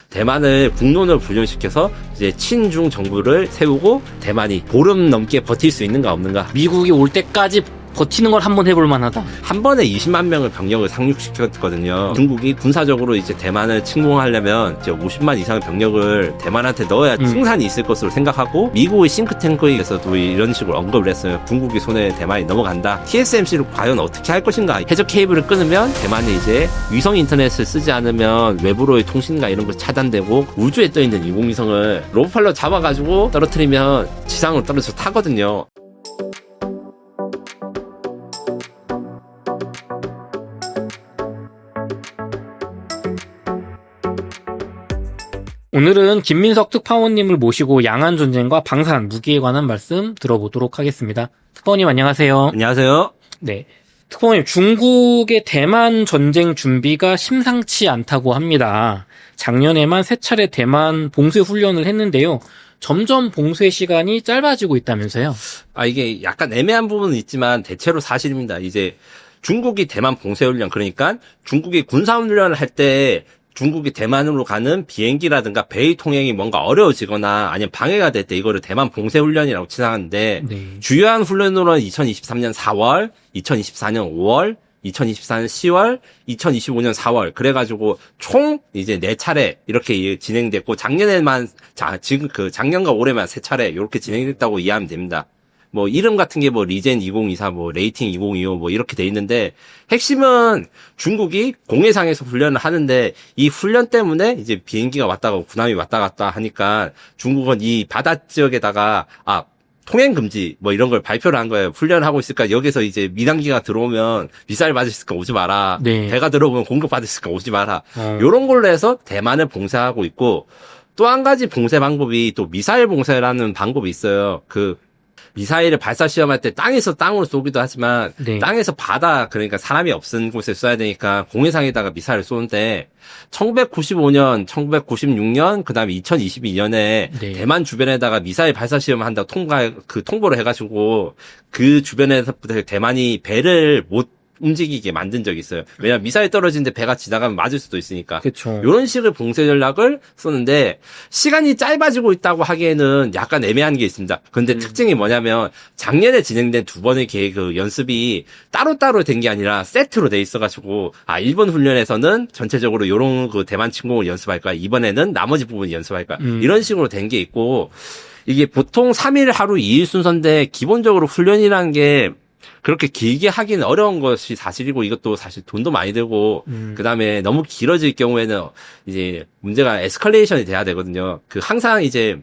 대만을 국론을 분열시켜서 이제 친중 정부를 세우고 대만이 보름 넘게 버틸 수 있는가 없는가. 미국이 올 때까지 버티는 걸 한번 해볼 만하다. 한 번에 20만 명을 병력을 상륙시켰거든요. 중국이 군사적으로 이제 대만을 침공하려면 이제 50만 이상의 병력을 대만한테 넣어야 승산이 있을 것으로 생각하고, 미국의 싱크탱크에서도 이런 식으로 언급을 했어요. 중국의 손에 대만이 넘어간다. TSMC를 과연 어떻게 할 것인가. 해저 케이블을 끊으면 대만이 이제 위성 인터넷을 쓰지 않으면 외부로의 통신과 이런 거 차단되고, 우주에 떠있는 인공위성을 로봇팔로 잡아가지고 떨어뜨리면 지상으로 떨어져서 타거든요. 오늘은 김민석 특파원님을 모시고 양안 전쟁과 방산, 무기에 관한 말씀 들어보도록 하겠습니다. 특파원님 안녕하세요. 안녕하세요. 네. 특파원님, 중국의 대만 전쟁 준비가 심상치 않다고 합니다. 작년에만 3차례 대만 봉쇄 훈련을 했는데요. 점점 봉쇄 시간이 짧아지고 있다면서요? 이게 약간 애매한 부분은 있지만 대체로 사실입니다. 이제 중국이 대만 봉쇄 훈련, 그러니까 중국이 군사 훈련을 할 때 중국이 대만으로 가는 비행기라든가 배의 통행이 뭔가 어려워지거나 아니면 방해가 될 때 이거를 대만 봉쇄 훈련이라고 치상하는데, 네. 주요한 훈련으로는 2023년 4월, 2024년 5월, 2024년 10월, 2025년 4월, 그래가지고 총 이제 4차례 이렇게 진행됐고, 작년과 올해만 3차례 이렇게 진행됐다고 이해하면 됩니다. 뭐 이름 같은 게 뭐 리젠 2024, 뭐 레이팅 2025 뭐 이렇게 돼 있는데, 핵심은 중국이 공해상에서 훈련을 하는데, 이 훈련 때문에 이제 비행기가 왔다 가고 군함이 왔다 갔다 하니까 중국은 이 바다 지역에다가 통행 금지 뭐 이런 걸 발표를 한 거예요. 훈련하고 있을까, 여기서 이제 민항기가 들어오면 미사일 맞을 수가 오지 마라. 네. 배가 들어오면 공격 받을 수가 오지 마라. 요런 걸로 해서 대만을 봉쇄하고 있고, 또 한 가지 봉쇄 방법이 또 미사일 봉쇄라는 방법이 있어요. 미사일을 발사 시험할 때 땅에서 땅으로 쏘기도 하지만, 네. 땅에서 바다, 그러니까 사람이 없는 곳에 쏴야 되니까 공해상에다가 미사일을 쏘는데, 1995년, 1996년, 그 다음에 2022년에 네. 대만 주변에다가 미사일 발사 시험을 한다고 통보를 해가지고, 그 주변에서부터 대만이 배를 못 움직이게 만든 적이 있어요. 왜냐면 미사일 떨어지는데 배가 지나가면 맞을 수도 있으니까. 그렇죠. 이런 식의 봉쇄 전략을 쓰는데, 시간이 짧아지고 있다고 하기에는 약간 애매한 게 있습니다. 근데 특징이 뭐냐면, 작년에 진행된 2번의 연습이 따로따로 된 게 아니라 세트로 돼 있어가지고, 1번 훈련에서는 전체적으로 요런 대만 침공을 연습할 거야. 이번에는 나머지 부분 연습할 거야. 이런 식으로 된 게 있고, 이게 보통 3일 하루 2일 순서인데, 기본적으로 훈련이라는 게 그렇게 길게 하기는 어려운 것이 사실이고, 이것도 사실 돈도 많이 들고, 그 다음에 너무 길어질 경우에는 이제 문제가 에스컬레이션이 돼야 되거든요. 항상 이제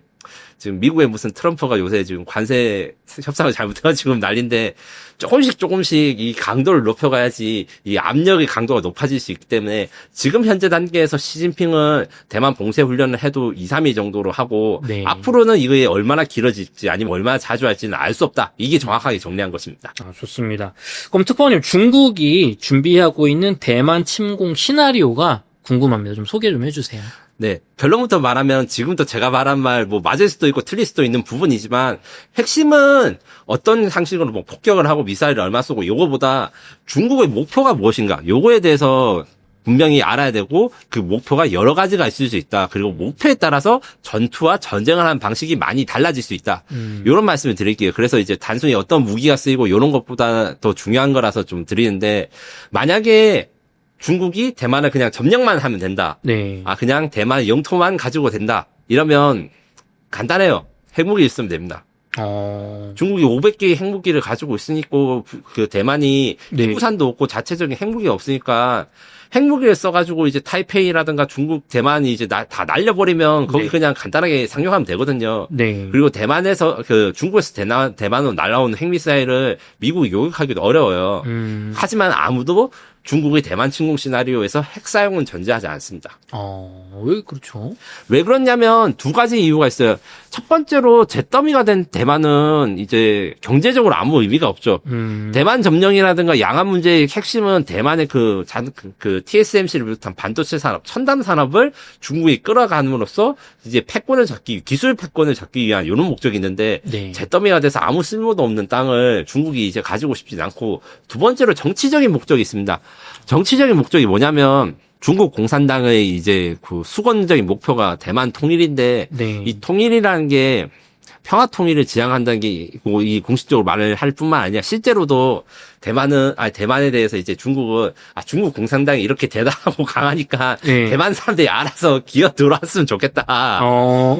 지금 미국의 무슨 트럼프가 요새 지금 관세 협상을 잘못해가지고 난리인데, 조금씩 이 강도를 높여가야지 이 압력의 강도가 높아질 수 있기 때문에, 지금 현재 단계에서 시진핑은 대만 봉쇄 훈련을 해도 2, 3일 정도로 하고, 네. 앞으로는 이게 얼마나 길어질지 아니면 얼마나 자주 할지는 알 수 없다. 이게 정확하게 정리한 것입니다. 좋습니다. 그럼 특파원님, 중국이 준비하고 있는 대만 침공 시나리오가 궁금합니다. 좀 소개 좀 해주세요. 네. 결론부터 말하면 지금도 제가 말한 말 맞을 수도 있고 틀릴 수도 있는 부분이지만, 핵심은 어떤 상식으로 폭격을 하고 미사일을 얼마 쏘고 요거보다 중국의 목표가 무엇인가, 요거에 대해서 분명히 알아야 되고, 그 목표가 여러 가지가 있을 수 있다. 그리고 목표에 따라서 전투와 전쟁을 하는 방식이 많이 달라질 수 있다. 요런 말씀을 드릴게요. 그래서 이제 단순히 어떤 무기가 쓰이고 요런 것보다 더 중요한 거라서 좀 드리는데, 만약에 중국이 대만을 그냥 점령만 하면 된다. 네. 그냥 대만 영토만 가지고 된다. 이러면 간단해요. 핵무기 있으면 됩니다. 중국이 500개의 핵무기를 가지고 있으니까, 대만이 네. 핵부산도 없고 자체적인 핵무기가 없으니까, 핵무기를 써가지고 이제 타이페이라든가 중국, 대만이 이제 다 날려버리면 거기 네. 그냥 간단하게 상륙하면 되거든요. 네. 그리고 대만에서, 중국에서 대만으로 날아오는 핵미사일을 미국이 요격하기도 어려워요. 하지만 아무도 중국의 대만 침공 시나리오에서 핵 사용은 전제하지 않습니다. 왜 그렇죠? 왜 그렇냐면 2가지 이유가 있어요. 첫 번째로 잿더미가 된 대만은 이제 경제적으로 아무 의미가 없죠. 대만 점령이라든가 양안 문제의 핵심은 대만의 TSMC를 비롯한 반도체 산업, 첨단 산업을 중국이 끌어감으로써 이제 기술 패권을 잡기 위한 이런 목적이 있는데, 네. 잿더미가 돼서 아무 쓸모도 없는 땅을 중국이 이제 가지고 싶지 않고, 두 번째로 정치적인 목적이 있습니다. 정치적인 목적이 뭐냐면, 중국 공산당의 이제 그 수권적인 목표가 대만 통일인데 네. 이 통일이라는 게 평화 통일을 지향한다는 게 뭐 이 공식적으로 말을 할 뿐만 아니라 실제로도 대만에 대해서 이제 중국은 중국 공산당이 이렇게 대단하고 강하니까 네. 대만 사람들이 알아서 기어 들어왔으면 좋겠다.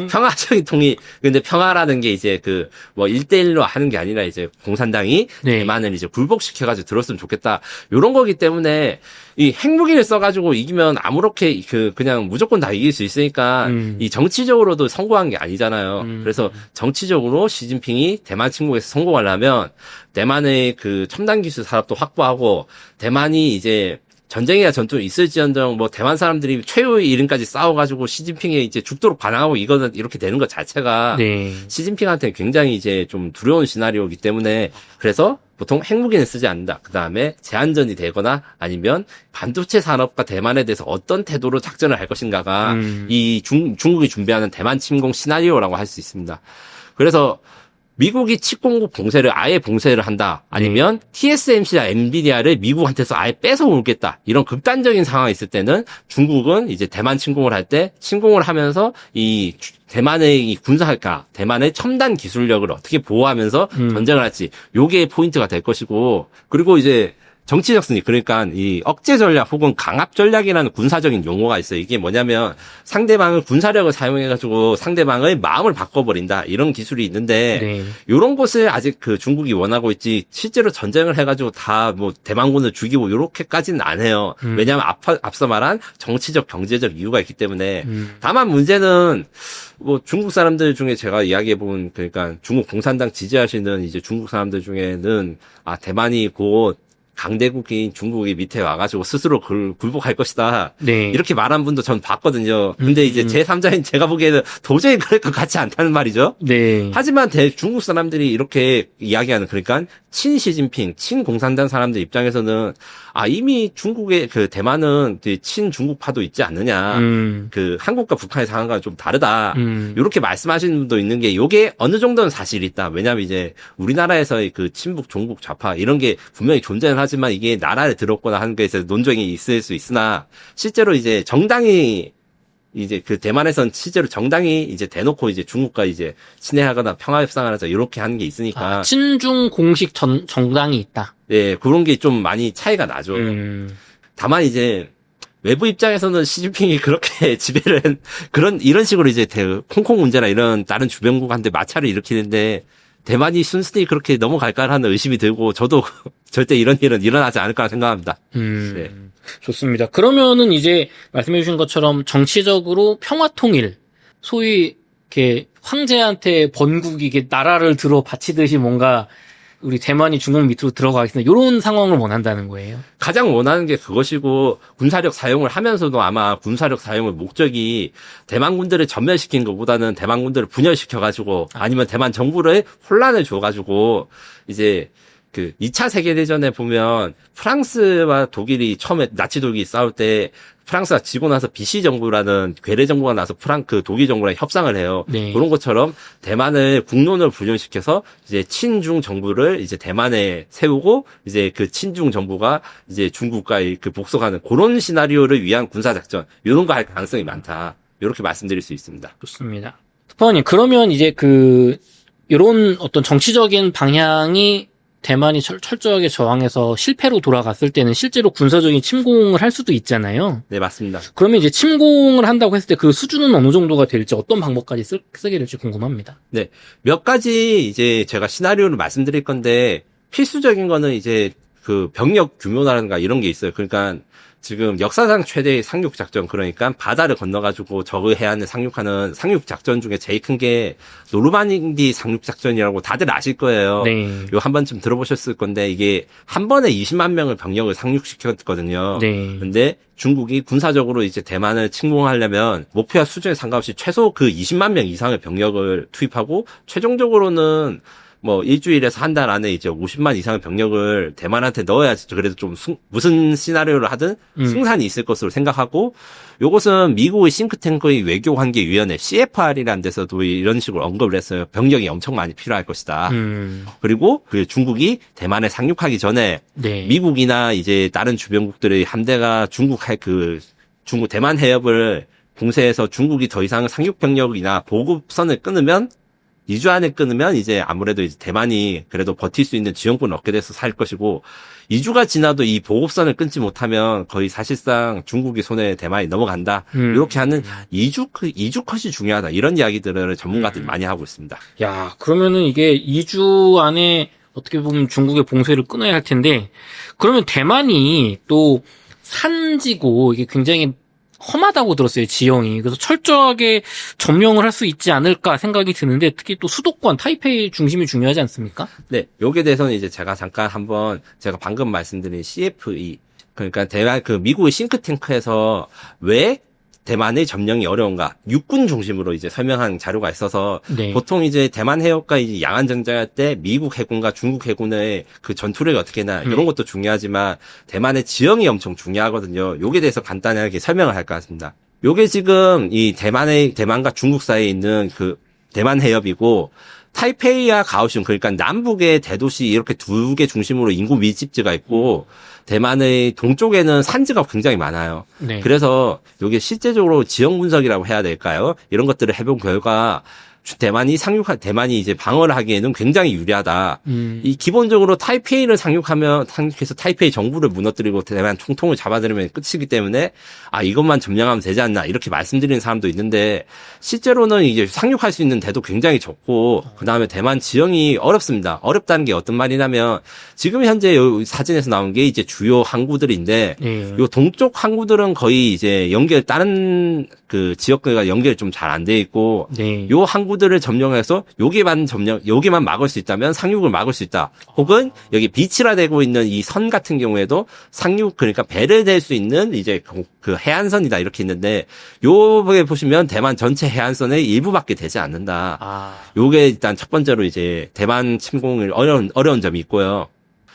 평화적인 통일. 근데 평화라는 게 이제 그 뭐 1대1로 하는 게 아니라 이제 공산당이 네. 대만을 이제 굴복시켜가지고 들었으면 좋겠다. 요런 거기 때문에 이 핵무기를 써가지고 이기면 아무렇게 그냥 무조건 다 이길 수 있으니까 이 정치적으로도 성공한 게 아니잖아요. 그래서 정치적으로 시진핑이 대만 침공에서 성공하려면 대만의 그 첨단 기술 산업도 확보하고 대만이 이제 전쟁이나 전투 있을지언정 뭐 대만 사람들이 최후의 이름까지 싸워가지고 시진핑에 이제 죽도록 반항하고 이거는 이렇게 되는 것 자체가 네. 시진핑한테 굉장히 이제 좀 두려운 시나리오이기 때문에 그래서 보통 핵무기는 쓰지 않는다. 그 다음에 제한전이 되거나 아니면 반도체 산업과 대만에 대해서 어떤 태도로 작전을 할 것인가가 이 중국이 준비하는 대만 침공 시나리오라고 할 수 있습니다. 그래서 미국이 칩공급 봉쇄를 아예 봉쇄를 한다. 아니면 TSMC나 엔비디아를 미국한테서 아예 뺏어오겠다. 이런 극단적인 상황이 있을 때는 중국은 이제 대만 침공을 할 때 침공을 하면서 이 대만의 이 군사가 대만의 첨단 기술력을 어떻게 보호하면서 전쟁을 할지 요게 포인트가 될 것이고 그리고 이제 정치적 승리, 그러니까 이 억제 전략 혹은 강압 전략이라는 군사적인 용어가 있어요. 이게 뭐냐면 상대방을 군사력을 사용해가지고 상대방의 마음을 바꿔버린다. 이런 기술이 있는데 네. 이런 것을 아직 그 중국이 원하고 있지 실제로 전쟁을 해가지고 다 뭐 대만군을 죽이고 이렇게까지는 안 해요. 왜냐하면 앞서 말한 정치적 경제적 이유가 있기 때문에 다만 문제는 뭐 중국 사람들 중에 제가 이야기해본 그러니까 중국 공산당 지지하시는 이제 중국 사람들 중에는 대만이 곧 강대국인 중국이 밑에 와가지고 스스로 굴복할 것이다. 네. 이렇게 말한 분도 전 봤거든요. 근데 이제 제3자인 제가 보기에는 도저히 그럴 것 같지 않다는 말이죠. 네. 하지만 중국 사람들이 이렇게 이야기하는 그러니까 친시진핑, 친공산당 사람들 입장에서는 이미 중국의 그 대만은 친중국파도 있지 않느냐. 그 한국과 북한의 상황과 좀 다르다. 이렇게 말씀하시는 분도 있는 게 요게 어느 정도는 사실이 있다. 왜냐하면 이제 우리나라에서의 그 친북, 종북, 좌파 이런 게 분명히 존재는 하지만 이게 나라를 들었거나 하는 것에 논쟁이 있을 수 있으나 실제로 이제 정당이 이제 그 대만에선 실제로 정당이 이제 대놓고 이제 중국과 이제 친해하거나 평화 협상을 하자 이렇게 하는 게 있으니까 친중 공식 정당이 있다. 네, 그런 게 좀 많이 차이가 나죠. 다만 이제 외부 입장에서는 시진핑이 그렇게 지배를 이런 식으로 이제 홍콩 문제나 이런 다른 주변국한테 마찰을 일으키는데 대만이 순순히 그렇게 넘어갈까 하는 의심이 들고 저도 절대 이런 일은 일어나지 않을 거라 생각합니다. 네. 좋습니다. 그러면은 이제 말씀해 주신 것처럼 정치적으로 평화 통일, 소위 이렇게 황제한테 번국이 이게 나라를 들어 바치듯이 뭔가 우리 대만이 중국 밑으로 들어가겠습니다. 이런 상황을 원한다는 거예요. 가장 원하는 게 그것이고 군사력 사용을 하면서도 아마 군사력 사용의 목적이 대만군들을 전멸시킨 것보다는 대만군들을 분열시켜가지고 아니면 대만 정부를 혼란을 줘가지고 이제 그 2차 세계대전에 보면 프랑스와 독일이 처음에 나치 독일이 싸울 때 프랑스가 지고 나서 비시 정부라는 괴뢰 정부가 나서 독일 정부랑 협상을 해요. 네. 그런 것처럼 대만을 국론을 분열시켜서 이제 친중 정부를 이제 대만에 세우고 이제 그 친중 정부가 이제 중국과 그 복속하는 그런 시나리오를 위한 군사 작전 이런 거 할 가능성이 많다. 이렇게 말씀드릴 수 있습니다. 좋습니다. 특파원님, 그러면 이제 이런 어떤 정치적인 방향이 대만이 철저하게 저항해서 실패로 돌아갔을 때는 실제로 군사적인 침공을 할 수도 있잖아요. 네, 맞습니다. 그러면 이제 침공을 한다고 했을 때 그 수준은 어느 정도가 될지 어떤 방법까지 쓰게 될지 궁금합니다. 네, 몇 가지 이제 제가 시나리오를 말씀드릴 건데 필수적인 거는 이제 그 병력 규모라든가 이런 게 있어요. 그러니까 지금 역사상 최대의 상륙 작전, 그러니까 바다를 건너가지고 적의 해안을 상륙하는 상륙 작전 중에 제일 큰 게 노르만디 상륙 작전이라고 다들 아실 거예요. 네. 요 한 번쯤 들어보셨을 건데 이게 한 번에 20만 명의 병력을 상륙시켰거든요. 네. 근데 중국이 군사적으로 이제 대만을 침공하려면 목표와 수준에 상관없이 최소 그 20만 명 이상의 병력을 투입하고 최종적으로는 뭐 일주일에서 한 달 안에 이제 50만 이상의 병력을 대만한테 넣어야지 그래도 좀 무슨 시나리오를 하든 승산이 있을 것으로 생각하고 요것은 미국의 싱크탱크의 외교관계위원회 CFR이라는 데서도 이런 식으로 언급을 했어요. 병력이 엄청 많이 필요할 것이다. 그리고 그 중국이 대만에 상륙하기 전에 네. 미국이나 이제 다른 주변국들의 함대가 중국 대만 해협을 봉쇄해서 중국이 더 이상 상륙 병력이나 보급선을 끊으면 2주 안에 끊으면 이제 아무래도 이제 대만이 그래도 버틸 수 있는 지원권을 얻게 돼서 살 것이고 2주가 지나도 이 보급선을 끊지 못하면 거의 사실상 중국의 손에 대만이 넘어간다. 이렇게 하는 2주 컷이 중요하다. 이런 이야기들을 전문가들이 많이 하고 있습니다. 야, 그러면은 이게 2주 안에 어떻게 보면 중국의 봉쇄를 끊어야 할 텐데, 그러면 대만이 또 산지고 이게 굉장히 험하다고 들었어요, 지형이. 그래서 철저하게 점령을 할 수 있지 않을까 생각이 드는데, 특히 또 수도권, 타이페이 중심이 중요하지 않습니까? 네, 여기에 대해서는 이제 제가 잠깐 한번 제가 방금 말씀드린 CFE, 그러니까 대만 미국의 싱크탱크에서 왜 대만의 점령이 어려운가 육군 중심으로 이제 설명한 자료가 있어서 네. 보통 이제 대만 해협과 이제 양안 정전할 때 미국 해군과 중국 해군의 그 전투력이 어떻게 나 이런 것도 중요하지만 대만의 지형이 엄청 중요하거든요. 요게 대해서 간단하게 설명을 할 것 같습니다. 요게 지금 이 대만과 중국 사이에 있는 그 대만 해협이고 타이페이와 가오슝 그러니까 남북의 대도시 이렇게 두 개 중심으로 인구 밀집지가 있고 대만의 동쪽에는 산지가 굉장히 많아요. 네. 그래서 이게 실제적으로 지형 분석이라고 해야 될까요? 이런 것들을 해본 결과 대만이 이제 방어를 하기에는 굉장히 유리하다. 이 기본적으로 상륙해서 타이페이 정부를 무너뜨리고 대만 총통을 잡아들이면 끝이기 때문에 이것만 점령하면 되지 않나 이렇게 말씀드리는 사람도 있는데 실제로는 이제 상륙할 수 있는 데도 굉장히 적고 그다음에 대만 지형이 어렵습니다. 어렵다는 게 어떤 말이냐면 지금 현재 요 사진에서 나온 게 이제 주요 항구들인데 요 동쪽 항구들은 거의 이제 다른 그 지역들과 연결이 좀 잘 안 돼 있고 요 항구들을 점령해서 여기만 막을 수 있다면 상륙을 막을 수 있다. 혹은 여기 비치라 되고 있는 이 선 같은 경우에도 그러니까 배를 댈 수 있는 이제 그 해안선이다 이렇게 있는데 요게 보시면 대만 전체 해안선의 일부밖에 되지 않는다. 요게 일단 첫 번째로 이제 대만 침공을 어려운 점이 있고요.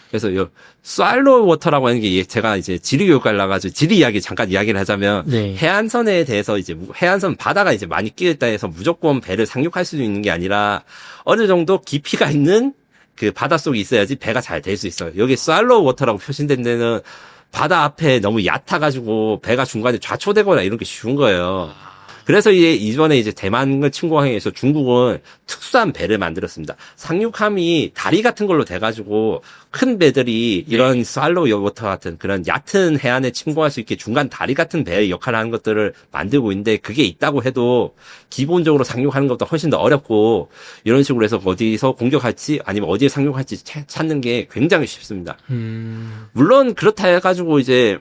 그래서 요 쌀로 워터라고 하는 게 제가 이제 지리 교육과를 나가지고 지리 이야기 잠깐 이야기를 하자면 해안선에 대해서 이제 해안선 바다가 이제 많이 끼어 있다 해서 무조건 배를 상륙할 수 있는 게 아니라 어느 정도 깊이가 있는 그 바닷속에 있어야지 배가 잘 될 수 있어요. 여기 쌀로 워터라고 표시된 데는 바다 앞에 너무 얕아가지고 배가 중간에 좌초되거나 이런 게 쉬운 거예요. 그래서 이번에 이제 대만을 침공하기 위해서 중국은 특수한 배를 만들었습니다. 상륙함이 다리 같은 걸로 돼가지고 큰 배들이 이런 살로우 워터 같은 그런 얕은 해안에 침공할 수 있게 중간 다리 같은 배의 역할을 하는 것들을 만들고 있는데 그게 있다고 해도 기본적으로 상륙하는 것보다 훨씬 더 어렵고 이런 식으로 해서 어디서 공격할지 아니면 어디에 상륙할지 찾는 게 굉장히 쉽습니다. 물론 그렇다 해가지고 이제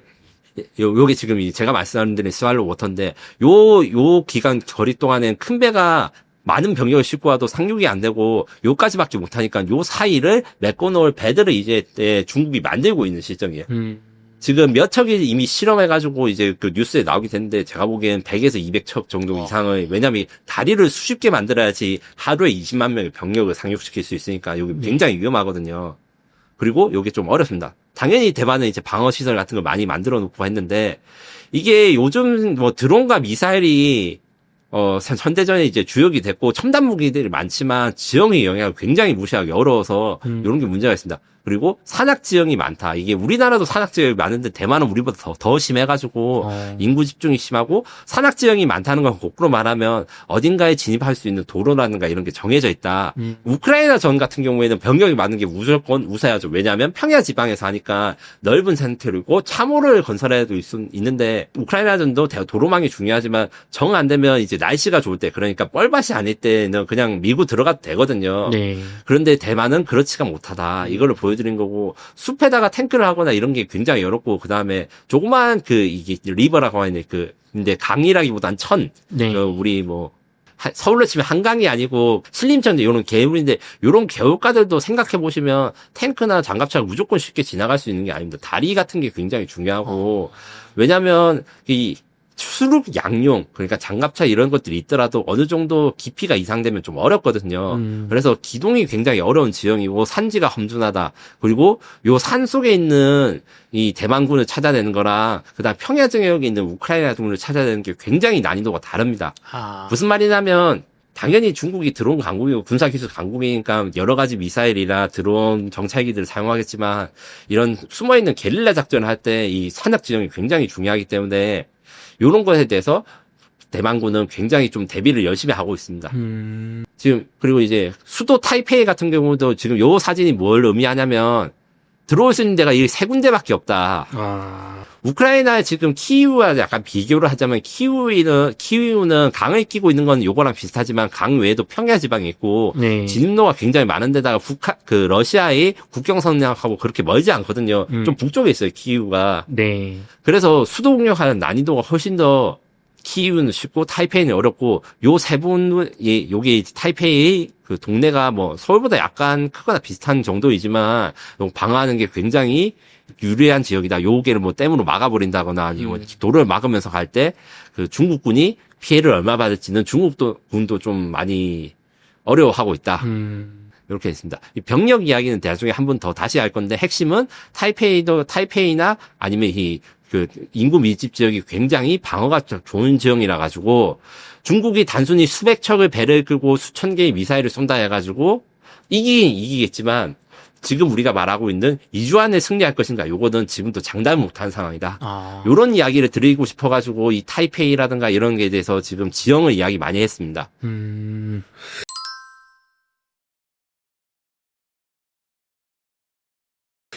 요게 지금 제가 말씀드린 스왈로우 워터인데 요 기간 거리 동안엔 큰 배가 많은 병력을 싣고 와도 상륙이 안 되고 요까지밖에 못 하니까 요 사이를 메꿔 놓을 배들을 이제 중국이 만들고 있는 시점이에요. 지금 몇 척이 이미 실험해가지고 이제 그 뉴스에 나오게 됐는데 제가 보기엔 100에서 200척 정도 이상을 왜냐면 다리를 수십 개 만들어야지 하루에 20만 명의 병력을 상륙시킬 수 있으니까 여기 굉장히 위험하거든요. 그리고 요게 좀 어렵습니다. 당연히 대만은 이제 방어 시설 같은 걸 많이 만들어 놓고 했는데 이게 요즘 뭐 드론과 미사일이 현대전에 이제 주역이 됐고 첨단 무기들이 많지만 지형의 영향을 굉장히 무시하기 어려워서 이런 게 문제가 있습니다. 그리고 산악 지형이 많다. 이게 우리나라도 산악 지형이 많은데 대만은 우리보다 더 심해가지고 인구 집중이 심하고 산악 지형이 많다는 건 거꾸로 말하면 어딘가에 진입할 수 있는 도로라든가 이런 게 정해져 있다. 우크라이나 전 같은 경우에는 병력이 많은 게 무조건 우세하죠. 왜냐하면 평야 지방에서 하니까 넓은 센터리고 참호를 건설해야 있는데 우크라이나 전도 도로망이 중요하지만 정 안 되면 이제 날씨가 좋을 때 그러니까 뻘밭이 아닐 때는 그냥 밀고 들어가도 되거든요. 그런데 대만은 그렇지가 못하다. 이걸로 보여드린 거고 숲에다가 탱크를 하거나 이런 게 굉장히 어렵고 그 다음에 조그만 이게 리버라고 하는 근데 강이라기보단 우리 뭐 서울로 치면 한강이 아니고 신림천지 이런 개울인데 이런 개울가들도 생각해 보시면 탱크나 장갑차가 무조건 쉽게 지나갈 수 있는 게 아닙니다. 다리 같은 게 굉장히 중요하고 왜냐하면 이 수륙 양용 그러니까 장갑차 이런 것들이 있더라도 어느 정도 깊이가 이상되면 좀 어렵거든요. 그래서 기동이 굉장히 어려운 지형이고 산지가 험준하다. 그리고 요 산 속에 있는 이 대만군을 찾아내는 거랑 그다음 평야 지역에 있는 우크라이나군을 찾아내는 게 굉장히 난이도가 다릅니다. 무슨 말이냐면 당연히 중국이 드론 강국이고 군사기술 강국이니까 여러 가지 미사일이나 드론 정찰기들을 사용하겠지만 이런 숨어있는 게릴라 작전을 할 때 이 산악 지형이 굉장히 중요하기 때문에 요런 것에 대해서 대만군은 굉장히 좀 대비를 열심히 하고 있습니다. 지금 그리고 이제 수도 타이페이 같은 경우도 지금 요 사진이 뭘 의미하냐면 들어올 수 있는 데가 이 세 군데밖에 없다. 우크라이나에 지금 키이우와 약간 비교를 하자면 키이우는 강을 끼고 있는 건 요거랑 비슷하지만 강 외에도 평야 지방이 있고 네. 진입로가 굉장히 많은 데다가 러시아의 국경선하고 그렇게 멀지 않거든요. 좀 북쪽에 있어요, 키이우가. 네. 그래서 수도 공격하는 난이도가 훨씬 더 키이우는 쉽고 타이페이는 어렵고 요 세 분이 요게 타이페이 그 동네가 뭐 서울보다 약간 크거나 비슷한 정도이지만 방어하는 게 굉장히 유리한 지역이다. 요게를 뭐 댐으로 막아버린다거나 아니면 도로를 막으면서 갈 때 그 중국군이 피해를 얼마 받을지는 중국군도 좀 많이 어려워하고 있다. 이렇게 했습니다. 이 병력 이야기는 나중에 한 번 더 다시 할 건데 핵심은 타이페이나 아니면 그 인구 밀집 지역이 굉장히 방어가 좋은 지형이라 가지고 중국이 단순히 수백 척의 배를 끌고 수천 개의 미사일을 쏜다 해가지고 이기겠지만 지금 우리가 말하고 있는 2주 안에 승리할 것인가 요거는 지금도 장담 못한 상황이다. 요런 이야기를 드리고 싶어가지고 이 타이페이라든가 이런 게 대해서 지금 지형을 이야기 많이 했습니다.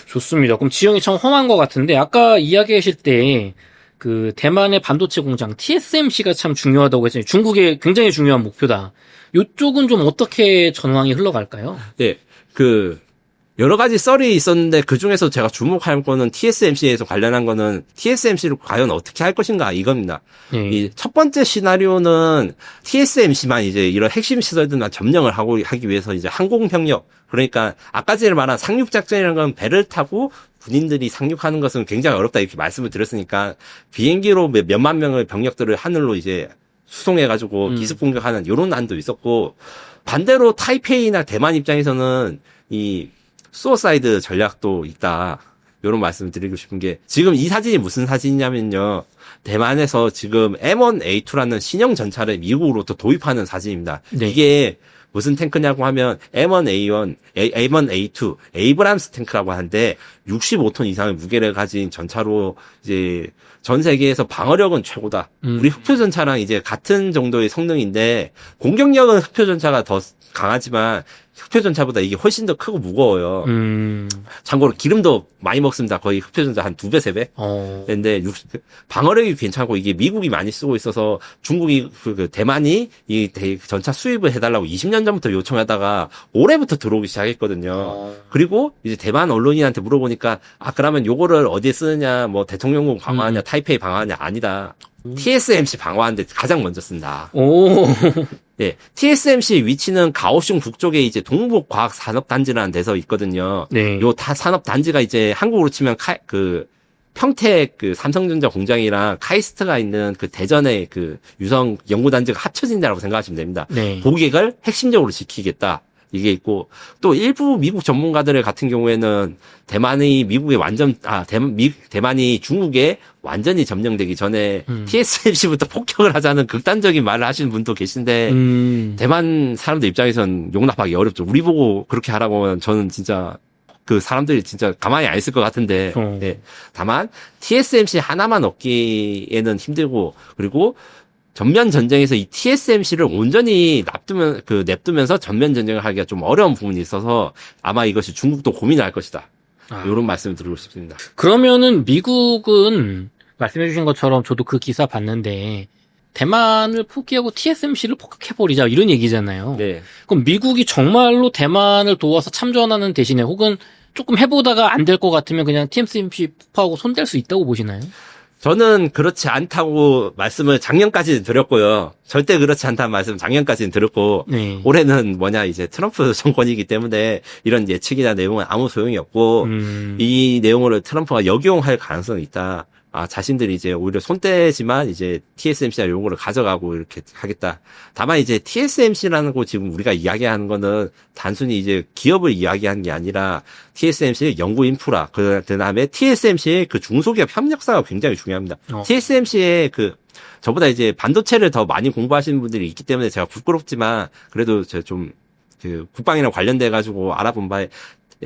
좋습니다. 그럼 지형이 참 험한 것 같은데 아까 이야기하실 때 그 대만의 반도체 공장 TSMC가 참 중요하다고 했잖아요. 중국의 굉장히 중요한 목표다. 요쪽은 좀 어떻게 전황이 흘러갈까요? 네, 여러 가지 썰이 있었는데 그 중에서 제가 주목할 거는 TSMC에서 관련한 거는 TSMC를 과연 어떻게 할 것인가 이겁니다. 이 첫 번째 시나리오는 TSMC만 이제 이런 핵심 시설들만 점령을 하기 위해서 이제 항공병력, 그러니까 아까 전에 말한 상륙작전이라는 건 배를 타고 군인들이 상륙하는 것은 굉장히 어렵다 이렇게 말씀을 드렸으니까 비행기로 몇만 명의 병력들을 하늘로 이제 수송해가지고 기습 공격하는 이런 안도 있었고, 반대로 타이페이나 대만 입장에서는 이 수어사이드 전략도 있다. 이런 말씀을 드리고 싶은 게, 지금 이 사진이 무슨 사진이냐면요. 대만에서 지금 M1A2라는 신형 전차를 미국으로부터 도입하는 사진입니다. 네. 이게 무슨 탱크냐고 하면 M1A1, M1A2, 에이브람스 탱크라고 하는데 65톤 이상의 무게를 가진 전차로 이제 전 세계에서 방어력은 최고다. 우리 흑표 전차랑 이제 같은 정도의 성능인데 공격력은 흑표 전차가 더 강하지만 흑표 전차보다 이게 훨씬 더 크고 무거워요. 참고로 기름도 많이 먹습니다. 거의 흑표 전차 한 2배, 3배. 근데 방어력이 괜찮고 이게 미국이 많이 쓰고 있어서 중국이 대만이 이 전차 수입을 해달라고 20년 전부터 요청하다가 올해부터 들어오기 시작했거든요. 그리고 이제 대만 언론인한테 물어보니까 그러면 요거를 어디에 쓰느냐, 뭐 대통령궁 방어하냐, 타이페이 방어하냐, 아니다. TSMC 방어하는데 가장 먼저 쓴다. 네, TSMC 위치는 가오슝 북쪽에 이제 동북과학산업단지라는 데서 있거든요. 네. 요 산업단지가 이제 한국으로 치면 평택 삼성전자 공장이랑 카이스트가 있는 대전의 유성 연구단지가 합쳐진 데라고 생각하시면 됩니다. 네. 고객을 핵심적으로 지키겠다. 이게 있고, 또 일부 미국 전문가들 같은 경우에는 대만이 중국에 완전히 점령되기 전에 TSMC부터 폭격을 하자는 극단적인 말을 하시는 분도 계신데, 대만 사람들 입장에선 용납하기 어렵죠. 우리 보고 그렇게 하라고 하면 저는 진짜 사람들이 진짜 가만히 안 있을 것 같은데, 네. 다만 TSMC 하나만 얻기에는 힘들고, 그리고 전면 전쟁에서 이 TSMC를 온전히 냅두면서 전면 전쟁을 하기가 좀 어려운 부분이 있어서 아마 이것이 중국도 고민할 것이다. 이런 말씀을 드리고 싶습니다. 그러면은 미국은 말씀해 주신 것처럼 저도 그 기사 봤는데 대만을 포기하고 TSMC를 폭격해버리자 이런 얘기잖아요. 네. 그럼 미국이 정말로 대만을 도와서 참전하는 대신에 혹은 조금 해보다가 안 될 것 같으면 그냥 TSMC 폭파하고 손댈 수 있다고 보시나요? 저는 그렇지 않다고 말씀을 작년까지는 드렸고요. 절대 그렇지 않다는 말씀 작년까지는 드렸고, 네. 올해는 이제 트럼프 정권이기 때문에 이런 예측이나 내용은 아무 소용이 없고, 이 내용을 트럼프가 역용할 가능성이 있다. 자신들이 이제 오히려 손떼지만 이제 TSMC나 이런 거를 가져가고 이렇게 하겠다. 다만 이제 TSMC라는 거 지금 우리가 이야기하는 거는 단순히 이제 기업을 이야기하는 게 아니라 TSMC의 연구 인프라, 그 다음에 TSMC의 중소기업 협력사가 굉장히 중요합니다. TSMC의 저보다 이제 반도체를 더 많이 공부하시는 분들이 있기 때문에 제가 부끄럽지만 그래도 제가 좀 국방이랑 관련돼 가지고 알아본 바에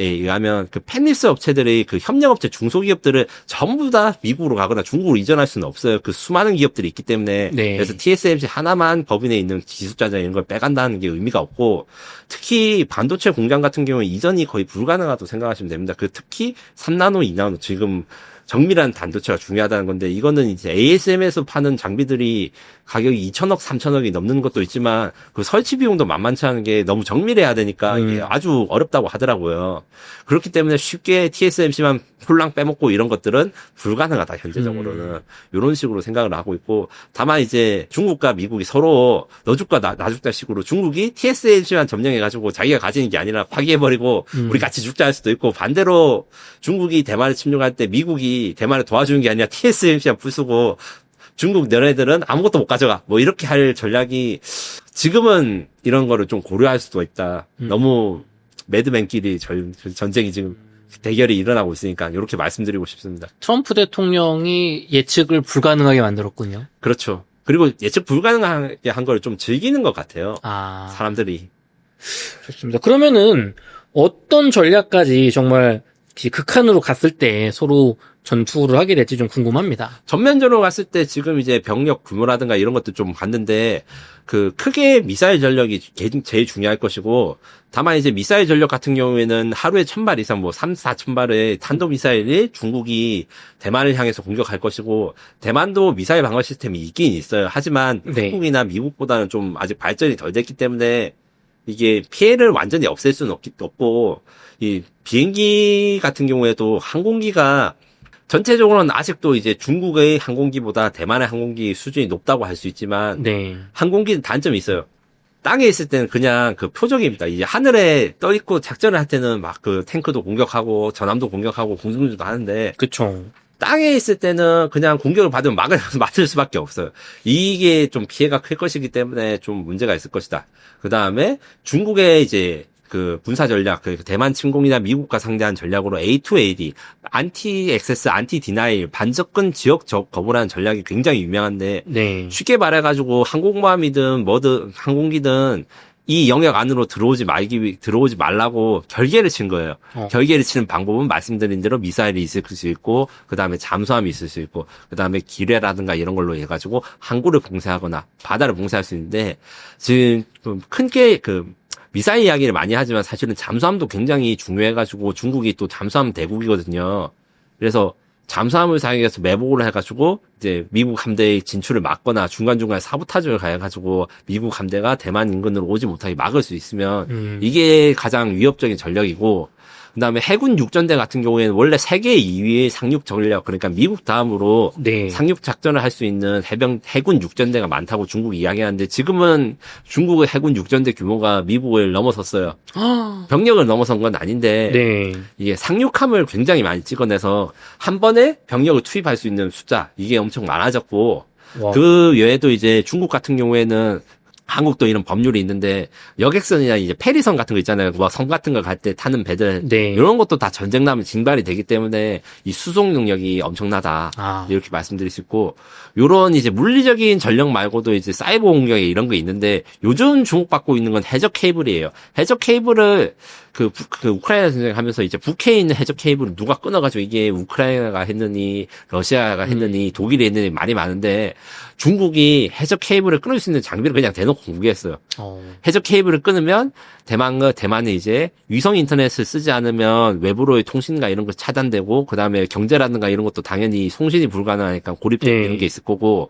의하면 그 팬리스 업체들의 그 협력업체 중소기업들을 전부 다 미국으로 가거나 중국으로 이전할 수는 없어요. 그 수많은 기업들이 있기 때문에. 네. 그래서 TSMC 하나만 법인에 있는 기술자재 이런 걸 빼간다는 게 의미가 없고, 특히 반도체 공장 같은 경우는 이전이 거의 불가능하다고 생각하시면 됩니다. 그 특히 3나노, 2나노 지금 정밀한 반도체가 중요하다는 건데, 이거는 이제 ASM에서 파는 장비들이 가격이 2천억, 3천억이 넘는 것도 있지만, 그 설치 비용도 만만치 않은 게 너무 정밀해야 되니까 이게 아주 어렵다고 하더라고요. 그렇기 때문에 쉽게 TSMC만 홀랑 빼먹고 이런 것들은 불가능하다, 현재적으로는. 이런 식으로 생각을 하고 있고, 다만 이제 중국과 미국이 서로 너 죽과 나 죽다 식으로 중국이 TSMC만 점령해가지고 자기가 가지는 게 아니라 파기해버리고 우리 같이 죽자 할 수도 있고, 반대로 중국이 대만을 침략할 때 미국이 대만을 도와주는 게 아니라 TSMC만 부수고 중국 너네들은 아무것도 못 가져가. 뭐 이렇게 할 전략이 지금은 이런 거를 좀 고려할 수도 있다. 너무 매드맨끼리 전쟁이 지금 대결이 일어나고 있으니까 이렇게 말씀드리고 싶습니다. 트럼프 대통령이 예측을 불가능하게 만들었군요. 그렇죠. 그리고 예측 불가능하게 한 걸 좀 즐기는 것 같아요. 아, 사람들이. 좋습니다. 그러면은 어떤 전략까지 정말 극한으로 갔을 때 서로 전투를 하게 될지 좀 궁금합니다. 전면전으로 갔을 때 지금 이제 병력 규모라든가 이런 것도 좀 봤는데, 그 크게 미사일 전력이 제일 중요할 것이고, 다만 이제 미사일 전력 같은 경우에는 하루에 1000발 이상 뭐 3,4,000발의 탄도미사일이 중국이 대만을 향해서 공격할 것이고, 대만도 미사일 방어 시스템이 있긴 있어요. 하지만 네. 한국이나 미국보다는 좀 아직 발전이 덜 됐기 때문에 이게 피해를 완전히 없앨 수는 없고, 이 비행기 같은 경우에도 항공기가 전체적으로는 아직도 이제 중국의 항공기보다 대만의 항공기 수준이 높다고 할 수 있지만, 네. 항공기는 단점이 있어요. 땅에 있을 때는 그냥 그 표적입니다. 이제 하늘에 떠 있고 작전을 할 때는 막 그 탱크도 공격하고 전함도 공격하고 공중전도 하는데, 그쵸. 땅에 있을 때는 그냥 공격을 받으면 맞을 수밖에 없어요. 이게 좀 피해가 클 것이기 때문에 좀 문제가 있을 것이다. 그 다음에 중국의 이제 그 군사 전략, 그 대만 침공이나 미국과 상대한 전략으로 A2AD, 안티 액세스, 안티 디나일, 반접근 지역 거부라는 전략이 굉장히 유명한데, 네. 쉽게 말해가지고 항공모함이든 뭐든 항공기든 이 영역 안으로 들어오지 말라고 결계를 친 거예요. 결계를 치는 방법은 말씀드린 대로 미사일이 있을 수 있고, 그 다음에 잠수함이 있을 수 있고, 그 다음에 기뢰라든가 이런 걸로 해가지고 항구를 봉쇄하거나 바다를 봉쇄할 수 있는데, 지금 미사일 이야기를 많이 하지만 사실은 잠수함도 굉장히 중요해가지고 중국이 또 잠수함 대국이거든요. 그래서 잠수함을 사용해서 매복을 해가지고 이제 미국 함대의 진출을 막거나 중간중간에 사보타지를 가해가지고 미국 함대가 대만 인근으로 오지 못하게 막을 수 있으면 이게 가장 위협적인 전력이고, 그다음에 해군 육전대 같은 경우에는 원래 세계 2위의 상륙 전력, 그러니까 미국 다음으로 네. 상륙 작전을 할 수 있는 해군 육전대가 많다고 중국이 이야기하는데, 지금은 중국의 해군 육전대 규모가 미국을 넘어섰어요. 병력을 넘어선 건 아닌데, 네. 이게 상륙함을 굉장히 많이 찍어내서 한 번에 병력을 투입할 수 있는 숫자, 이게 엄청 많아졌고, 와. 그 외에도 이제 중국 같은 경우에는 한국도 이런 법률이 있는데, 여객선이나 이제 페리선 같은 거 있잖아요. 뭐 섬 같은 거 갈 때 타는 배들. 네. 이런 것도 다 전쟁 나면 징발이 되기 때문에 이 수송 능력이 엄청나다. 아. 이렇게 말씀드릴 수 있고, 요런 이제 물리적인 전력 말고도 이제 사이버 공격에 이런 거 있는데, 요즘 주목받고 있는 건 해적 케이블이에요. 해적 케이블을 그 우크라이나 전쟁하면서 이제 북해에 있는 해적 케이블을 누가 끊어가지고, 이게 우크라이나가 했느니 러시아가 했느니 독일이 했느니 말이 많은데, 중국이 해적 케이블을 끊을 수 있는 장비를 그냥 대놓고 공개했어요. 해적 케이블을 끊으면 대만은 이제 위성 인터넷을 쓰지 않으면 외부로의 통신과 이런 거 차단되고, 그 다음에 경제라든가 이런 것도 당연히 송신이 불가능하니까 고립되고 네. 이런 게 있을 거고,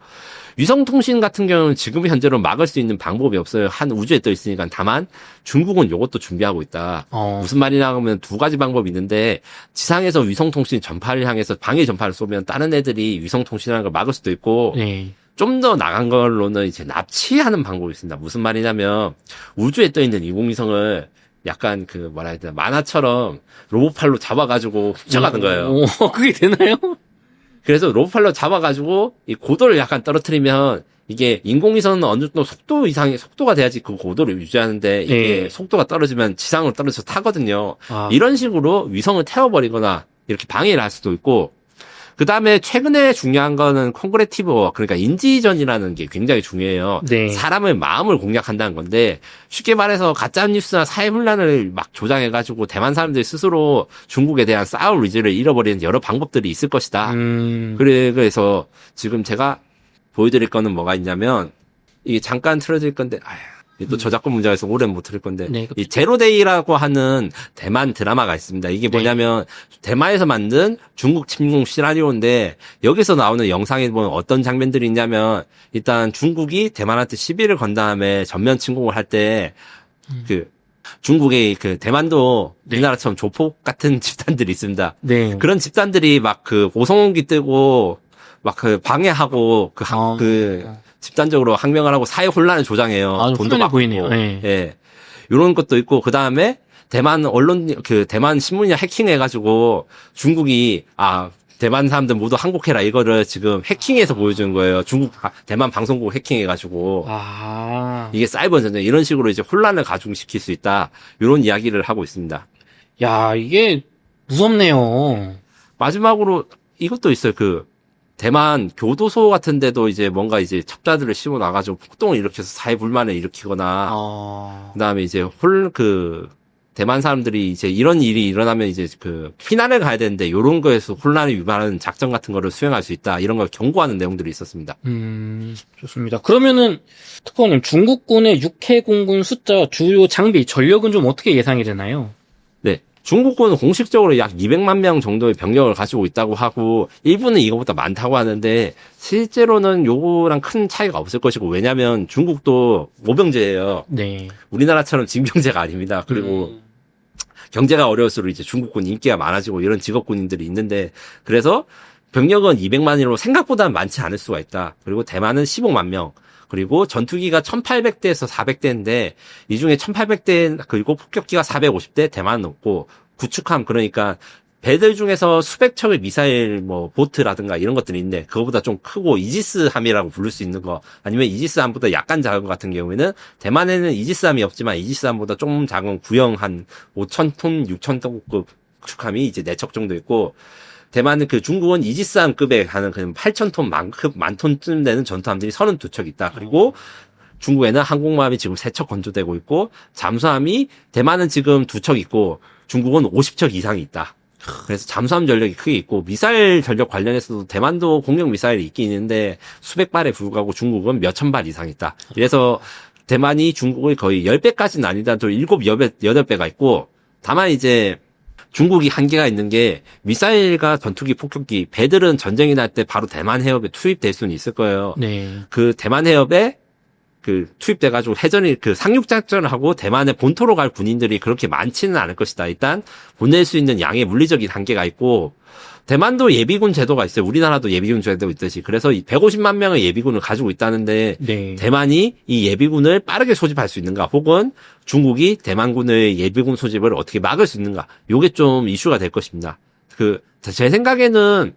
위성 통신 같은 경우는 지금 현재로 막을 수 있는 방법이 없어요. 한 우주에 떠 있으니까. 다만 중국은 이것도 준비하고 있다. 무슨 말이냐 하면 두 가지 방법이 있는데, 지상에서 위성 통신 전파를 향해서 방해 전파를 쏘면 다른 애들이 위성 통신하는 걸 막을 수도 있고, 네. 좀 더 나간 걸로는 이제 납치하는 방법이 있습니다. 무슨 말이냐면, 우주에 떠 있는 인공위성을 약간 그 뭐라 해야 되나, 만화처럼 로봇팔로 잡아가지고 훔쳐가는 거예요. 그게 되나요? 그래서 로봇팔로 잡아가지고 이 고도를 약간 떨어뜨리면, 이게 인공위성은 어느 정도 속도 이상의 속도가 돼야지 그 고도를 유지하는데, 이게 네. 속도가 떨어지면 지상으로 떨어져서 타거든요. 아. 이런 식으로 위성을 태워버리거나 이렇게 방해를 할 수도 있고, 그 다음에 최근에 중요한 거는 콩그레티브 워, 그러니까 인지전이라는 게 굉장히 중요해요. 네. 사람의 마음을 공략한다는 건데 쉽게 말해서 가짜뉴스나 사회 혼란을 막 조장해가지고 대만 사람들이 스스로 중국에 대한 싸울 의지를 잃어버리는 여러 방법들이 있을 것이다. 그래서 지금 제가 보여드릴 거는 뭐가 있냐면 이게 잠깐 틀어드릴 건데 또 저작권 문제가 있어서 오래 못 틀을 건데 네, 이 제로데이라고 하는 대만 드라마가 있습니다. 이게 뭐냐면 대만에서 만든 중국 침공 시나리오인데 여기서 나오는 영상에 보면 어떤 장면들이 있냐면 일단 중국이 대만한테 시비를 건 다음에 전면 침공을 할 때 중국의 대만도 우리나라처럼 조폭 같은 집단들이 있습니다. 네. 그런 집단들이 막 오성홍기 뜨고 막 방해하고 집단적으로 항명을 하고 사회 혼란을 조장해요. 아주 돈도 후련해 받고. 보이네요. 네. 예. 이런 것도 있고 그다음에 대만 언론 대만 신문이 해킹해가지고 중국이 대만 사람들 모두 항복해라 이거를 지금 해킹해서 보여주는 거예요. 대만 방송국 해킹해가지고 이게 사이버 전쟁 이런 식으로 이제 혼란을 가중시킬 수 있다. 이런 이야기를 하고 있습니다. 야, 이게 무섭네요. 마지막으로 이것도 있어요. 대만 교도소 같은 데도 이제 뭔가 이제 첩자들을 씹어 나가지고 폭동을 일으켜서 사회 불만을 일으키거나 그다음에 이제 대만 사람들이 이제 이런 일이 일어나면 이제 피난을 가야 되는데 요런 거에서 혼란을 유발하는 작전 같은 거를 수행할 수 있다. 이런 걸 경고하는 내용들이 있었습니다. 좋습니다. 그러면은 특파원님 중국군의 육해공군 숫자, 주요 장비, 전력은 좀 어떻게 예상이 되나요? 네. 중국군은 공식적으로 약 200만 명 정도의 병력을 가지고 있다고 하고 일부는 이거보다 많다고 하는데 실제로는 요거랑 큰 차이가 없을 것이고 왜냐하면 중국도 모병제예요. 네. 우리나라처럼 징병제가 아닙니다. 그리고 경제가 어려울수록 이제 중국군 인기가 많아지고 이런 직업군인들이 있는데 그래서 병력은 200만이로 생각보다 많지 않을 수가 있다. 그리고 대만은 15만 명. 그리고 전투기가 1800대에서 400대인데 이 중에 1800대 그리고 폭격기가 450대 대만은 없고 구축함 그러니까 배들 중에서 수백 척의 미사일 보트라든가 이런 것들이 있는데 그거보다 좀 크고 이지스함이라고 부를 수 있는 거 아니면 이지스함보다 약간 작은 것 같은 경우에는 대만에는 이지스함이 없지만 이지스함보다 좀 작은 구형 한 5,000톤, 6,000톤급 구축함이 이제 4척 정도 있고 대만은 중국은 이지스함급에 가는 8,000톤 만 톤쯤 되는 전투함들이 32척 있다. 그리고 중국에는 항공모함이 지금 3척 건조되고 있고 잠수함이 대만은 지금 2척 있고 중국은 50척 이상이 있다. 그래서 잠수함 전력이 크게 있고 미사일 전력 관련해서도 대만도 공격 미사일이 있긴 있는데 수백 발에 불과하고 중국은 몇천 발 이상 있다. 그래서 대만이 중국을 거의 10배까지는 아니더라도 7, 8배가 있고 다만 이제 중국이 한계가 있는 게 미사일과 전투기, 폭격기, 배들은 전쟁이 날 때 바로 대만 해협에 투입될 수는 있을 거예요. 네. 대만 해협에 투입돼가지고 해전이 상륙작전을 하고 대만의 본토로 갈 군인들이 그렇게 많지는 않을 것이다. 일단 보낼 수 있는 양의 물리적인 한계가 있고 대만도 예비군 제도가 있어요. 우리나라도 예비군 제도가 있듯이. 그래서 150만 명의 예비군을 가지고 있다는데 네. 대만이 이 예비군을 빠르게 소집할 수 있는가 혹은 중국이 대만군의 예비군 소집을 어떻게 막을 수 있는가. 요게 좀 이슈가 될 것입니다. 제 생각에는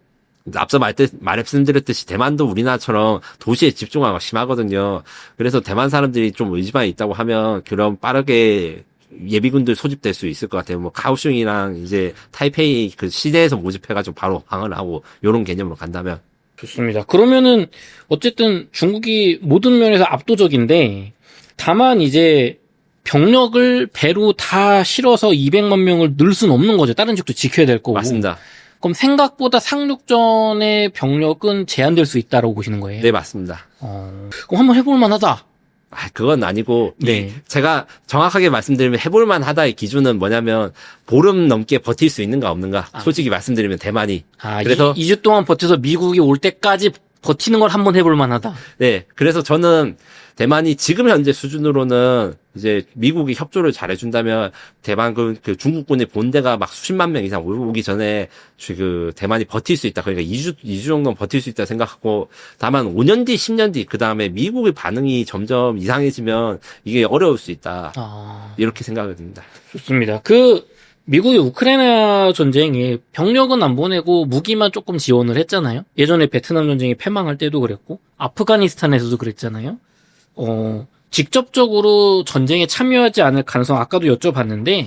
앞서 말씀드렸듯이 대만도 우리나라처럼 도시에 집중화가 심하거든요. 그래서 대만 사람들이 좀 의지만 있다고 하면 그럼 빠르게 예비군들 소집될 수 있을 것 같아요. 가오슝이랑 이제 타이페이 시내에서 모집해가지고 바로 방어를 하고 요런 개념으로 간다면. 좋습니다. 그러면은 어쨌든 중국이 모든 면에서 압도적인데 다만 이제 병력을 배로 다 실어서 200만 명을 넣을 수는 없는 거죠. 다른 지역도 지켜야 될 거고. 맞습니다. 그럼 생각보다 상륙전의 병력은 제한될 수 있다라고 보시는 거예요? 네, 맞습니다. 그럼 한번 해볼 만하다. 그건 아니고 네. 제가 정확하게 말씀드리면 해볼만 하다의 기준은 뭐냐면 보름 넘게 버틸 수 있는가 없는가. 솔직히 말씀드리면 대만이. 그래서 2주 동안 버텨서 미국이 올 때까지 버티는 걸 한번 해볼 만하다. 네. 그래서 저는 대만이 지금 현재 수준으로는 이제 미국이 협조를 잘해준다면 대만 중국군의 본대가 막 수십만 명 이상 오기 전에 대만이 버틸 수 있다. 그러니까 2주 정도는 버틸 수 있다 생각하고 다만 5년 뒤, 10년 뒤, 그 다음에 미국의 반응이 점점 이상해지면 이게 어려울 수 있다. 이렇게 생각을 듭니다. 좋습니다. 미국이 우크라이나 전쟁에 병력은 안 보내고 무기만 조금 지원을 했잖아요. 예전에 베트남 전쟁이 패망할 때도 그랬고, 아프가니스탄에서도 그랬잖아요. 직접적으로 전쟁에 참여하지 않을 가능성 아까도 여쭤봤는데,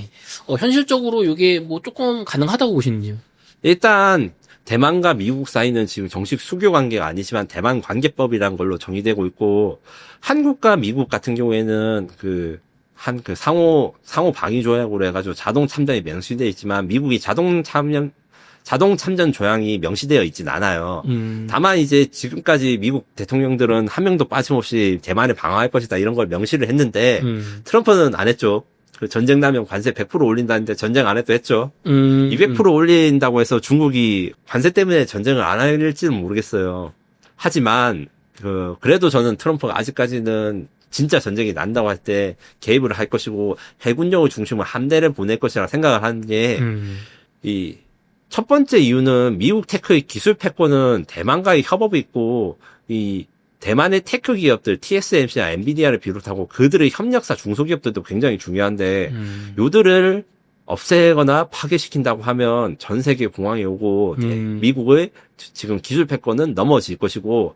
현실적으로 이게 조금 가능하다고 보시는지요? 일단 대만과 미국 사이는 지금 정식 수교 관계가 아니지만 대만 관계법이라는 걸로 정의되고 있고, 한국과 미국 같은 경우에는 상호 방위 조약으로 해가지고 자동 참전이 명시되어 있지만, 미국이 자동 참전 조약이 명시되어 있진 않아요. 다만 이제 지금까지 미국 대통령들은 한 명도 빠짐없이 대만을 방어할 것이다 이런 걸 명시를 했는데, 트럼프는 안 했죠. 그 전쟁 나면 관세 100% 올린다는데 전쟁 안 해도 했죠. 200% 올린다고 해서 중국이 관세 때문에 전쟁을 안 할지는 모르겠어요. 하지만 그래도 저는 트럼프가 아직까지는 진짜 전쟁이 난다고 할 때 개입을 할 것이고 해군력을 중심으로 함대를 보낼 것이라 생각을 하는 게, 이 첫 번째 이유는 미국 테크의 기술 패권은 대만과의 협업이 있고, 이 대만의 테크 기업들 TSMC나 엔비디아를 비롯하고 그들의 협력사 중소기업들도 굉장히 중요한데, 요들을 없애거나 파괴시킨다고 하면 전 세계 공황이 오고 미국의 지금 기술 패권은 넘어질 것이고,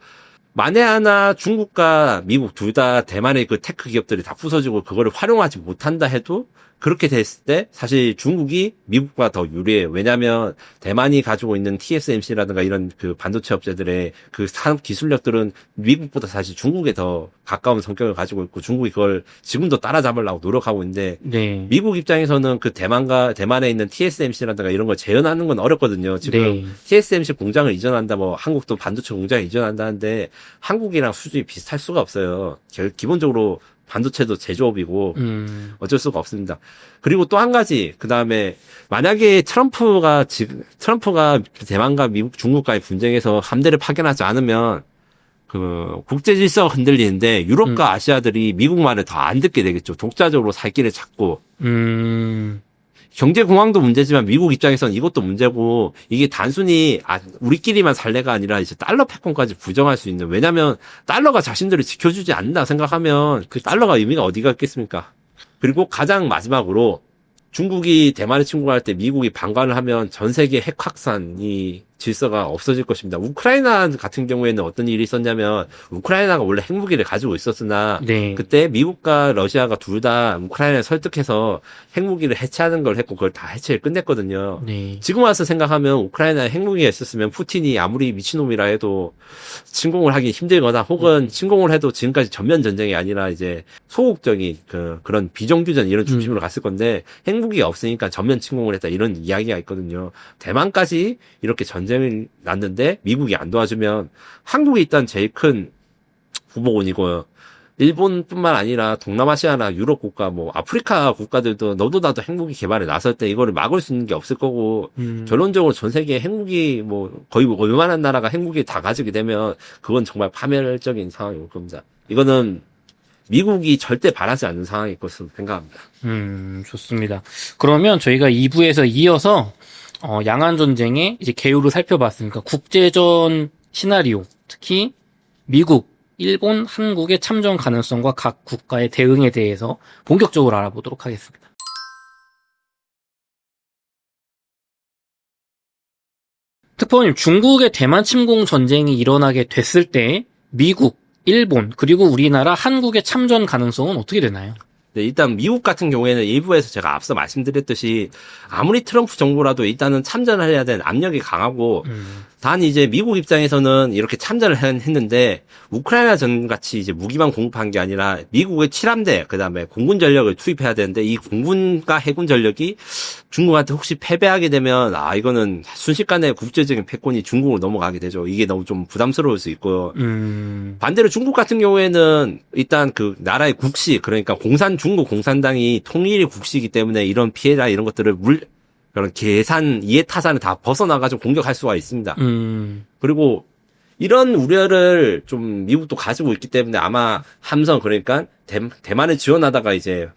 만에 하나 중국과 미국 둘 다 대만의 그 테크 기업들이 다 부서지고 그거를 활용하지 못한다 해도, 그렇게 됐을 때 사실 중국이 미국과 더 유리해요. 왜냐하면 대만이 가지고 있는 TSMC라든가 이런 그 반도체 업체들의 그 산업 기술력들은 미국보다 사실 중국에 더 가까운 성격을 가지고 있고, 중국이 그걸 지금도 따라잡으려고 노력하고 있는데, 네. 미국 입장에서는 그 대만에 있는 TSMC라든가 이런 걸 재현하는 건 어렵거든요. 지금 네. TSMC 공장을 이전한다, 뭐 한국도 반도체 공장을 이전한다는데 한국이랑 수준이 비슷할 수가 없어요. 기본적으로 반도체도 제조업이고 어쩔 수가 없습니다. 그리고 또 한 가지, 그 다음에 만약에 트럼프가 대만과 미국, 중국과의 분쟁에서 함대를 파견하지 않으면 그 국제 질서가 흔들리는데, 유럽과 아시아들이 미국 말을 더 안 듣게 되겠죠. 독자적으로 살 길을 찾고. 경제 공황도 문제지만 미국 입장에서는 이것도 문제고, 이게 단순히 우리끼리만 살래가 아니라 이제 달러 패권까지 부정할 수 있는, 왜냐면 달러가 자신들을 지켜주지 않는다 생각하면 그 달러가 의미가 어디가 있겠습니까? 그리고 가장 마지막으로, 중국이 대만을 침공할 때 미국이 방관을 하면 전 세계 핵 확산이 질서가 없어질 것입니다. 우크라이나 같은 경우에는 어떤 일이 있었냐면, 우크라이나가 원래 핵무기를 가지고 있었으나, 네. 그때 미국과 러시아가 둘 다 우크라이나를 설득해서 핵무기를 해체하는 걸 했고, 그걸 다 해체를 끝냈거든요. 네. 지금 와서 생각하면 우크라이나에 핵무기가 있었으면 푸틴이 아무리 미친놈이라 해도 침공을 하기 힘들거나, 혹은 침공을 해도 지금까지 전면 전쟁이 아니라 이제 소극적인 그런 비정규전 이런 중심으로 갔을 건데, 핵무기가 없으니까 전면 침공을 했다 이런 이야기가 있거든요. 대만까지 이렇게 전쟁이 났는데 미국이 안 도와주면 한국이 일단 제일 큰 후보군이고요. 일본뿐만 아니라 동남아시아나 유럽 국가, 뭐 아프리카 국가들도 너도 나도 핵무기 개발에 나설 때 이거를 막을 수 있는 게 없을 거고, 결론적으로 전 세계에 핵무기 뭐 거의 웬만한 나라가 핵무기 다 가지게 되면 그건 정말 파멸적인 상황이 올 겁니다. 이거는 미국이 절대 바라지 않는 상황일 것으로 생각합니다. 좋습니다. 그러면 저희가 2부에서 이어서 양안 전쟁의 이제 개요를 살펴봤으니까 국제전 시나리오, 특히 미국, 일본, 한국의 참전 가능성과 각 국가의 대응에 대해서 본격적으로 알아보도록 하겠습니다. 특파원님, 중국의 대만 침공 전쟁이 일어나게 됐을 때 미국, 일본, 그리고 우리나라, 한국의 참전 가능성은 어떻게 되나요? 네, 일단 미국 같은 경우에는 일부에서 제가 앞서 말씀드렸듯이 아무리 트럼프 정부라도 일단은 참전을 해야 되는 압력이 강하고, 단 이제 미국 입장에서는 이렇게 참전을 했는데 우크라이나 전 같이 이제 무기만 공급한 게 아니라 미국의 7함대 그다음에 공군 전력을 투입해야 되는데, 이 공군과 해군 전력이 중국한테 혹시 패배하게 되면 이거는 순식간에 국제적인 패권이 중국으로 넘어가게 되죠. 이게 너무 좀 부담스러울 수 있고요. 반대로 중국 같은 경우에는 일단 그 나라의 국시, 그러니까 중국 공산당이 통일이 국시이기 때문에 이런 피해나 이런 것들을 그런 계산, 이해타산을 다 벗어나가지고 공격할 수가 있습니다. 그리고 이런 우려를 좀 미국도 가지고 있기 때문에 아마 함성, 그러니까 대만을 지원하다가 이제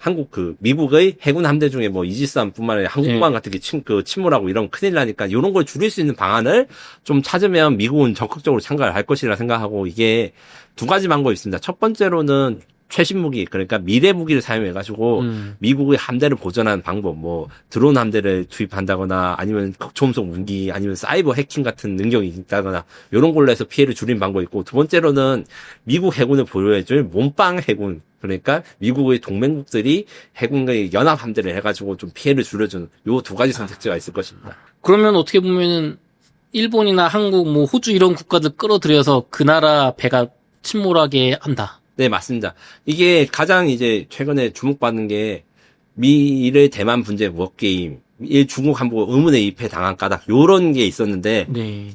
미국의 해군 함대 중에 뭐 이지스함뿐만 아니라 항공모함 같은 게 침몰하고 이런 큰일 나니까 이런 걸 줄일 수 있는 방안을 좀 찾으면 미국은 적극적으로 참가를 할 것이라 생각하고, 이게 두 가지 방법이 있습니다. 첫 번째로는 최신 무기, 그러니까 미래 무기를 사용해가지고 미국의 함대를 보존하는 방법, 뭐 드론 함대를 투입한다거나 아니면 극초음속 무기, 아니면 사이버 해킹 같은 능력이 있다거나 이런 걸로 해서 피해를 줄이는 방법이 있고, 두 번째로는 미국 해군을 보호해줄 몸빵 해군, 그러니까 미국의 동맹국들이 해군의 연합 함대를 해가지고 좀 피해를 줄여주는 요 두 가지 선택지가 있을 것입니다. 그러면 어떻게 보면은 일본이나 한국, 뭐 호주 이런 국가들 끌어들여서 그 나라 배가 침몰하게 한다. 네, 맞습니다. 이게 가장 이제 최근에 주목받는 게 미일 대만 분쟁 워게임, 중국 한국 의문의 입에 당한 까닭 요런 게 있었는데 네.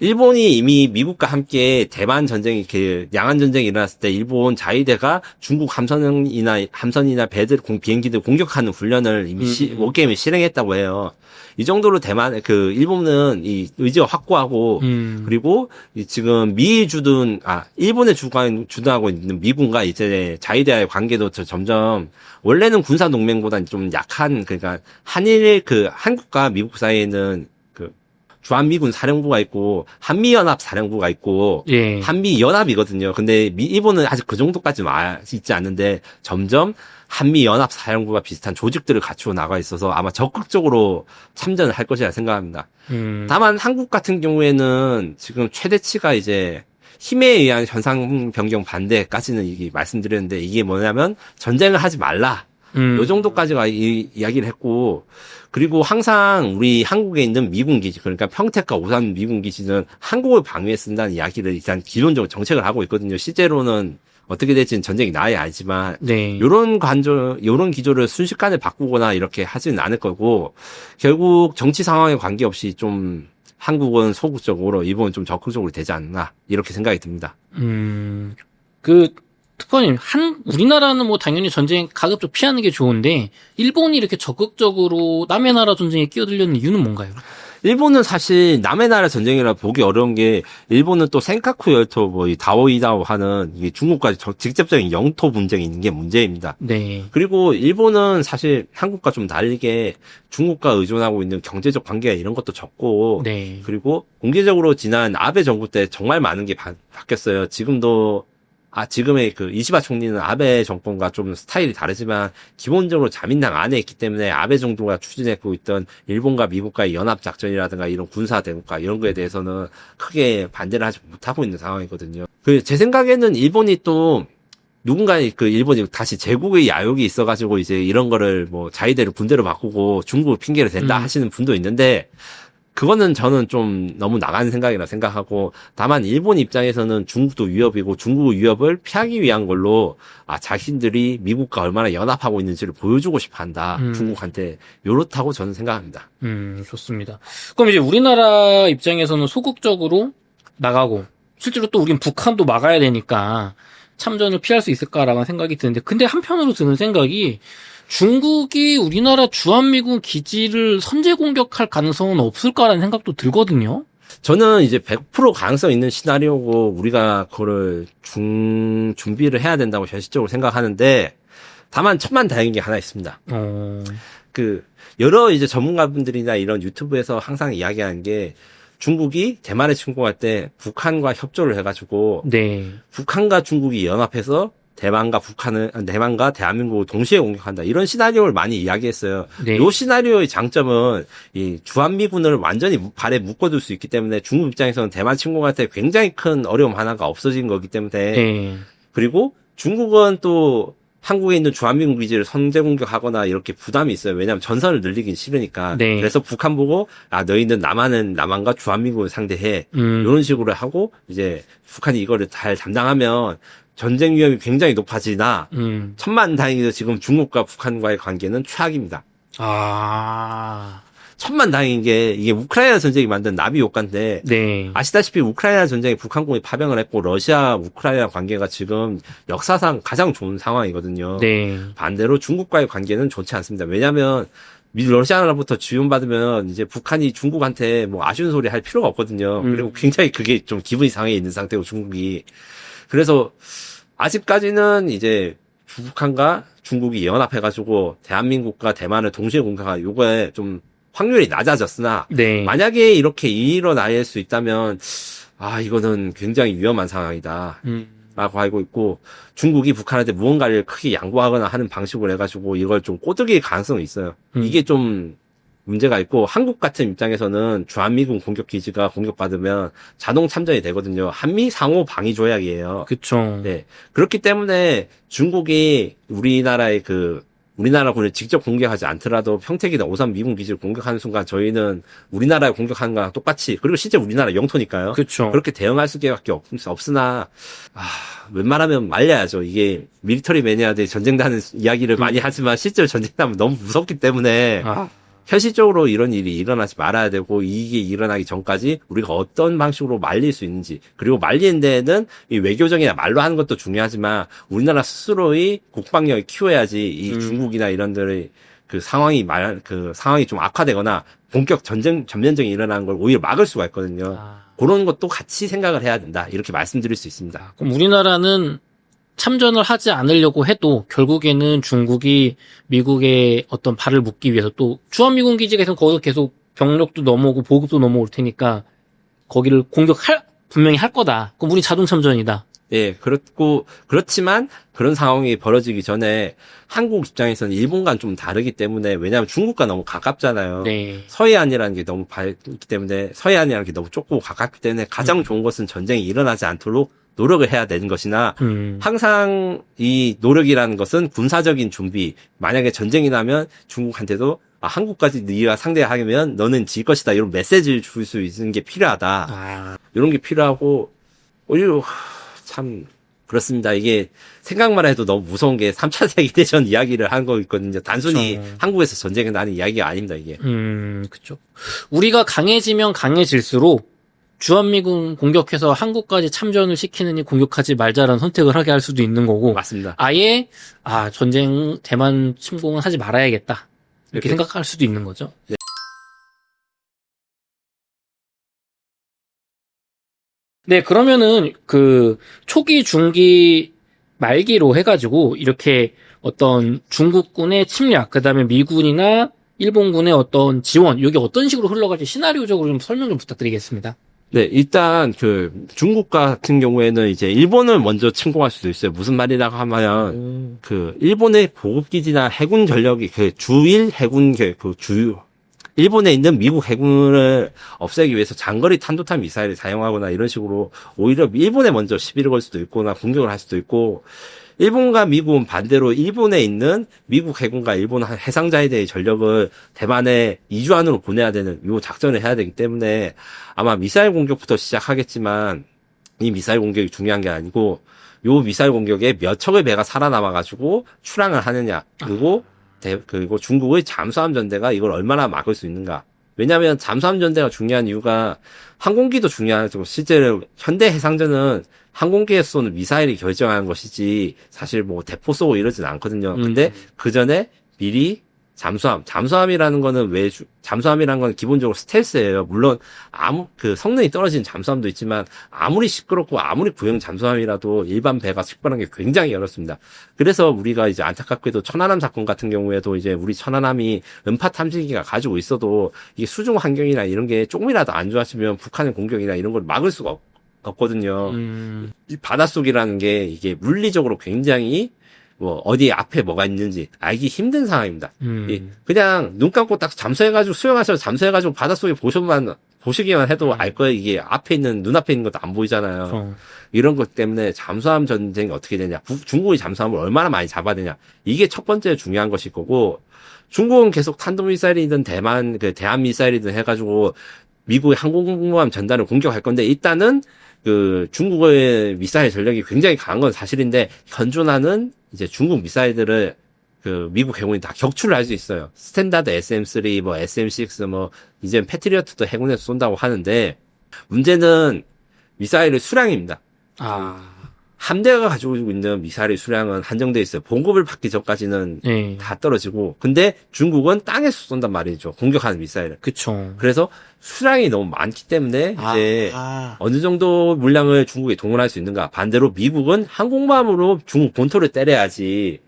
일본이 이미 미국과 함께 대만 전쟁이 양안 전쟁이 일어났을 때 일본 자위대가 중국 함선이나 배들 비행기들 공격하는 훈련을 이미 워게임을 실행했다고 해요. 이 정도로 일본은 이 의지가 확고하고 그리고 지금 일본에 주도하고 있는 미군과 이제 자위대와의 관계도 점점 원래는 군사 동맹보다는 좀 약한 그러니까 한국과 미국 사이에는 주한미군 사령부가 있고 한미연합 사령부가 있고 예. 한미연합이거든요. 근데 일본은 아직 그 정도까지 있지 않는데 점점 한미연합 사령부가 비슷한 조직들을 갖추어 나가 있어서 아마 적극적으로 참전을 할 것이라 생각합니다. 다만 한국 같은 경우에는 지금 최대치가 이제 힘에 의한 현상 변경 반대까지는 이게 말씀드렸는데 이게 뭐냐면 전쟁을 하지 말라. 요 정도까지가 이야기를 했고, 그리고 항상 우리 한국에 있는 미군 기지, 그러니까 평택과 오산 미군 기지는 한국을 방위에 쓴다는 이야기를 일단 기본적으로 정책을 하고 있거든요. 실제로는 어떻게 될지는 전쟁이 나야 알지만, 네. 요런 기조를 순식간에 바꾸거나 이렇게 하지는 않을 거고, 결국 정치 상황에 관계없이 좀 한국은 소극적으로, 일본은 좀 적극적으로 되지 않나, 이렇게 생각이 듭니다. 특파님, 우리나라는 뭐 당연히 전쟁 가급적 피하는 게 좋은데, 일본이 이렇게 적극적으로 남의 나라 전쟁에 끼어들려는 이유는 뭔가요? 일본은 사실 남의 나라 전쟁이라 보기 어려운 게, 일본은 또 센카쿠 열도 이 다오이다오 하는 이게 중국과 직접적인 영토 분쟁이 있는 게 문제입니다. 네. 그리고 일본은 사실 한국과 좀 다르게 중국과 의존하고 있는 경제적 관계가 이런 것도 적고, 네. 그리고 공개적으로 지난 아베 정부 때 정말 많은 게 바뀌었어요. 지금의 이시바 총리는 아베 정권과 좀 스타일이 다르지만 기본적으로 자민당 안에 있기 때문에 아베 정부가 추진하고 있던 일본과 미국과의 연합작전이라든가 이런 군사대국과 이런 거에 대해서는 크게 반대를 하지 못하고 있는 상황이거든요. 제 생각에는 일본이 또 일본이 다시 제국의 야욕이 있어가지고 이제 이런 거를 뭐 자위대를 군대로 바꾸고 중국을 핑계를 댄다 하시는 분도 있는데 그거는 저는 좀 너무 나가는 생각이라 생각하고 다만 일본 입장에서는 중국도 위협이고 중국 위협을 피하기 위한 걸로 자신들이 미국과 얼마나 연합하고 있는지를 보여주고 싶어 한다. 중국한테 요렇다고 저는 생각합니다. 좋습니다. 그럼 이제 우리나라 입장에서는 소극적으로 나가고 실제로 또 우린 북한도 막아야 되니까 참전을 피할 수 있을까라는 생각이 드는데 근데 한편으로 드는 생각이 중국이 우리나라 주한미군 기지를 선제 공격할 가능성은 없을까라는 생각도 들거든요. 저는 이제 100% 가능성 있는 시나리오고 우리가 그거를 준비를 해야 된다고 현실적으로 생각하는데 다만 천만다행인 게 하나 있습니다. 여러 이제 전문가분들이나 이런 유튜브에서 항상 이야기하는 게 중국이 대만에 침공할 때 북한과 협조를 해가지고 네. 북한과 중국이 연합해서 대만과 대한민국을 동시에 공격한다. 이런 시나리오를 많이 이야기했어요. 네. 이 시나리오의 장점은 이 주한미군을 완전히 발에 묶어둘 수 있기 때문에 중국 입장에서는 대만 침공할 때 굉장히 큰 어려움 하나가 없어진 거기 때문에 네. 그리고 중국은 또 한국에 있는 주한미군 기지를 선제 공격하거나 이렇게 부담이 있어요. 왜냐하면 전선을 늘리긴 싫으니까. 네. 그래서 북한 보고 너희는 남한과 주한미군을 상대해. 이런 식으로 하고 이제 북한이 이거를 잘 담당하면 전쟁 위험이 굉장히 높아지나 천만다행히도 지금 중국과 북한과의 관계는 최악입니다. 천만다행인 게 이게 우크라이나 전쟁이 만든 나비 효과인데 네. 아시다시피 우크라이나 전쟁에 북한군이 파병을 했고 러시아 우크라이나 관계가 지금 역사상 가장 좋은 상황이거든요. 네. 반대로 중국과의 관계는 좋지 않습니다. 왜냐하면 러시아로부터 지원받으면 이제 북한이 중국한테 뭐 아쉬운 소리 할 필요가 없거든요. 그리고 굉장히 그게 좀 기분이 상해 있는 상태고 중국이 그래서 아직까지는 이제 북한과 중국이 연합해가지고 대한민국과 대만을 동시에 공격하는 요거에 좀 확률이 낮아졌으나 네. 만약에 이렇게 일어날 수 있다면 이거는 굉장히 위험한 상황이다 라고 알고 있고 중국이 북한한테 무언가를 크게 양보하거나 하는 방식으로 해가지고 이걸 좀 꼬드길 가능성이 있어요. 이게 좀 문제가 있고 한국 같은 입장에서는 주한미군 공격 기지가 공격받으면 자동 참전이 되거든요. 한미 상호 방위 조약이에요. 그쵸. 네. 그렇기 때문에 중국이 우리나라 군을 직접 공격하지 않더라도 평택이나 오산 미군 기지를 공격하는 순간 저희는 우리나라에 공격하는 거랑 똑같이, 그리고 실제 우리나라 영토니까요. 그렇죠. 그렇게 대응할 수밖에 없으나 웬만하면 말려야죠. 이게 밀리터리 매니아들이 전쟁다는 이야기를 많이 하지만 실제로 전쟁하면 너무 무섭기 때문에 현실적으로 이런 일이 일어나지 말아야 되고, 이게 일어나기 전까지 우리가 어떤 방식으로 말릴 수 있는지, 그리고 말리는 데에는 이 외교적이나 말로 하는 것도 중요하지만 우리나라 스스로의 국방력을 키워야지 이 중국이나 이런들의 그 상황이 좀 악화되거나 본격 전면전이 일어나는 걸 오히려 막을 수가 있거든요. 그런 것도 같이 생각을 해야 된다, 이렇게 말씀드릴 수 있습니다. 그럼 우리나라는 참전을 하지 않으려고 해도 결국에는 중국이 미국의 어떤 발을 묶기 위해서, 또 주한미군 기지가 있으면 거기서 계속 병력도 넘어오고 보급도 넘어올 테니까 거기를 분명히 할 거다. 그럼 우리 자동 참전이다. 예, 그렇지만 그런 상황이 벌어지기 전에 한국 입장에서는 일본과는 좀 다르기 때문에, 왜냐하면 중국과 너무 가깝잖아요. 네. 서해안이라는 게 너무 밝기 때문에, 서해안이라는 게 너무 좁고 가깝기 때문에 가장 좋은 것은 전쟁이 일어나지 않도록 노력을 해야 되는 것이나, 항상 이 노력이라는 것은 군사적인 준비, 만약에 전쟁이 나면 중국한테도 한국까지 네가 상대하면 너는 질 것이다, 이런 메시지를 줄 수 있는 게 필요하다. 이런 게 필요하고, 참 그렇습니다. 이게 생각만 해도 너무 무서운 게 3차 세계대전 이야기를 한 거 있거든요. 단순히 그쵸. 한국에서 전쟁이 나는 이야기가 아닙니다, 이게. 그쵸. 우리가 강해지면 강해질수록 주한미군 공격해서 한국까지 참전을 시키느니 공격하지 말자라는 선택을 하게 할 수도 있는 거고, 맞습니다. 아예 전쟁 대만 침공은 하지 말아야겠다, 이렇게 생각할 수도 있는 거죠. 네. 네, 그러면은 그 초기, 중기, 말기로 해가지고 이렇게 어떤 중국군의 침략, 그다음에 미군이나 일본군의 어떤 지원, 이게 어떤 식으로 흘러갈지 시나리오적으로 좀 설명 좀 부탁드리겠습니다. 네, 일단 중국 같은 경우에는 이제 일본을 먼저 침공할 수도 있어요. 무슨 말이라고 하면 일본의 보급기지나 해군 전력이 주일 해군 일본에 있는 미국 해군을 없애기 위해서 장거리 탄도탄 미사일을 사용하거나 이런 식으로 오히려 일본에 먼저 시비를 걸 수도 있거나 공격을 할 수도 있고, 일본과 미국은 반대로 일본에 있는 미국 해군과 일본 해상자에 대해 전력을 대만에 2주 안으로 보내야 되는 요 작전을 해야 되기 때문에 아마 미사일 공격부터 시작하겠지만, 이 미사일 공격이 중요한 게 아니고 요 미사일 공격에 몇 척의 배가 살아남아가지고 출항을 하느냐, 그리고 중국의 잠수함 전대가 이걸 얼마나 막을 수 있는가. 왜냐하면 잠수함 전대가 중요한 이유가 항공기도 중요하고, 실제로 현대 해상전은 항공기에서 쏘는 미사일이 결정하는 것이지 사실 뭐 대포 쏘고 이러진 않거든요. 근데 그 전에 미리 잠수함이라는 거는 잠수함이라는 건 기본적으로 스텔스예요. 물론 성능이 떨어진 잠수함도 있지만 아무리 시끄럽고 아무리 구형 잠수함이라도 일반 배가 식별하는 게 굉장히 어렵습니다. 그래서 우리가 이제 안타깝게도 천안함 사건 같은 경우에도 이제 우리 천안함이 음파 탐지기가 가지고 있어도 이게 수중 환경이나 이런 게 조금이라도 안 좋아지면 북한의 공격이나 이런 걸 막을 수가 없거든요. 이 바닷속이라는 게 이게 물리적으로 굉장히 어디 앞에 뭐가 있는지 알기 힘든 상황입니다. 그냥 눈 감고 딱 수영하셔서 잠수해가지고 바닷속에 보시기만 해도 알 거예요. 이게 눈앞에 있는 것도 안 보이잖아요. 이런 것 때문에 잠수함 전쟁이 어떻게 되냐, 중국이 잠수함을 얼마나 많이 잡아야 되냐, 이게 첫 번째 중요한 것일 거고, 중국은 계속 탄도미사일이든 대한 미사일이든 해가지고 미국의 항공모함 전단을 공격할 건데, 일단은 중국의 미사일 전력이 굉장히 강한 건 사실인데, 현존하는 이제 중국 미사일들을 미국 해군이 다 격추를 할 수 있어요. 스탠다드 SM3, SM6, 이제 패트리어트도 해군에서 쏜다고 하는데, 문제는 미사일의 수량입니다. 함대가 가지고 있는 미사일의 수량은 한정돼 있어요. 보급을 받기 전까지는 다 떨어지고, 근데 중국은 땅에서 쏜단 말이죠. 공격하는 미사일을. 그쵸. 그래서 수량이 너무 많기 때문에 이제 어느 정도 물량을 중국에 동원할 수 있는가. 반대로 미국은 항공모함으로 중국 본토를 때려야지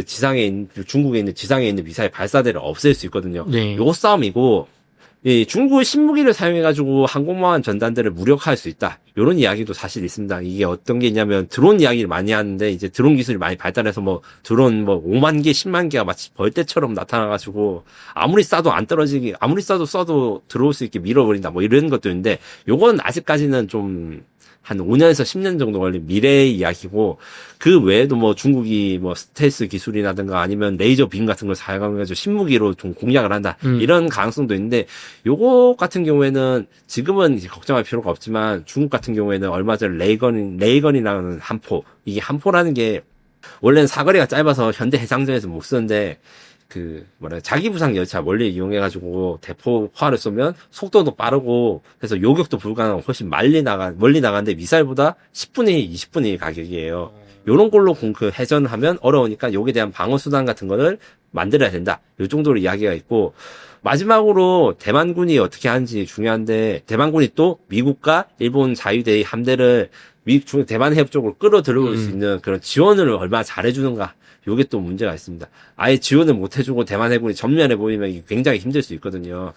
중국에 있는 지상에 있는 미사일 발사대를 없앨 수 있거든요. 네. 요 싸움이고, 중국의 신무기를 사용해가지고 항공모함 전단들을 무력화할 수 있다, 이런 이야기도 사실 있습니다. 이게 어떤 게 있냐면, 드론 이야기를 많이 하는데, 이제 드론 기술이 많이 발달해서 드론 5만 개, 10만 개가 마치 벌떼처럼 나타나가지고, 아무리 쏴도 써도 들어올 수 있게 밀어버린다, 이런 것도 있는데, 요건 아직까지는 좀 한 5년에서 10년 정도 걸린 미래의 이야기고, 그 외에도 뭐 중국이 뭐 스텔스 기술이라든가 아니면 레이저 빔 같은 걸 사용해가지고 신무기로 좀 공략을 한다. 이런 가능성도 있는데, 요거 같은 경우에는 지금은 이제 걱정할 필요가 없지만, 중국 같은 경우에는 얼마 전 레이건이라는 함포, 이게 함포라는 게 원래는 사거리가 짧아서 현대 해상전에서 못 쓰는데, 자기 부상 열차 멀리 이용해가지고 대포화를 쏘면 속도도 빠르고, 그래서 요격도 불가능하고 훨씬 멀리 나가는데 미사일보다 10분의 1, 20분의 1 가격이에요. 요런 걸로 해전을 하면 어려우니까 요에 대한 방어수단 같은 거를 만들어야 된다. 요 정도로 이야기가 있고, 마지막으로 대만군이 어떻게 하는지 중요한데, 대만군이 또 미국과 일본 자위대의 함대를 대만 해협 쪽으로 끌어들여올 수 있는 그런 지원을 얼마나 잘해주는가. 요게 또 문제가 있습니다. 아예 지원을 못 해주고 대만 해군이 전면에 보이면 이게 굉장히 힘들 수 있거든요.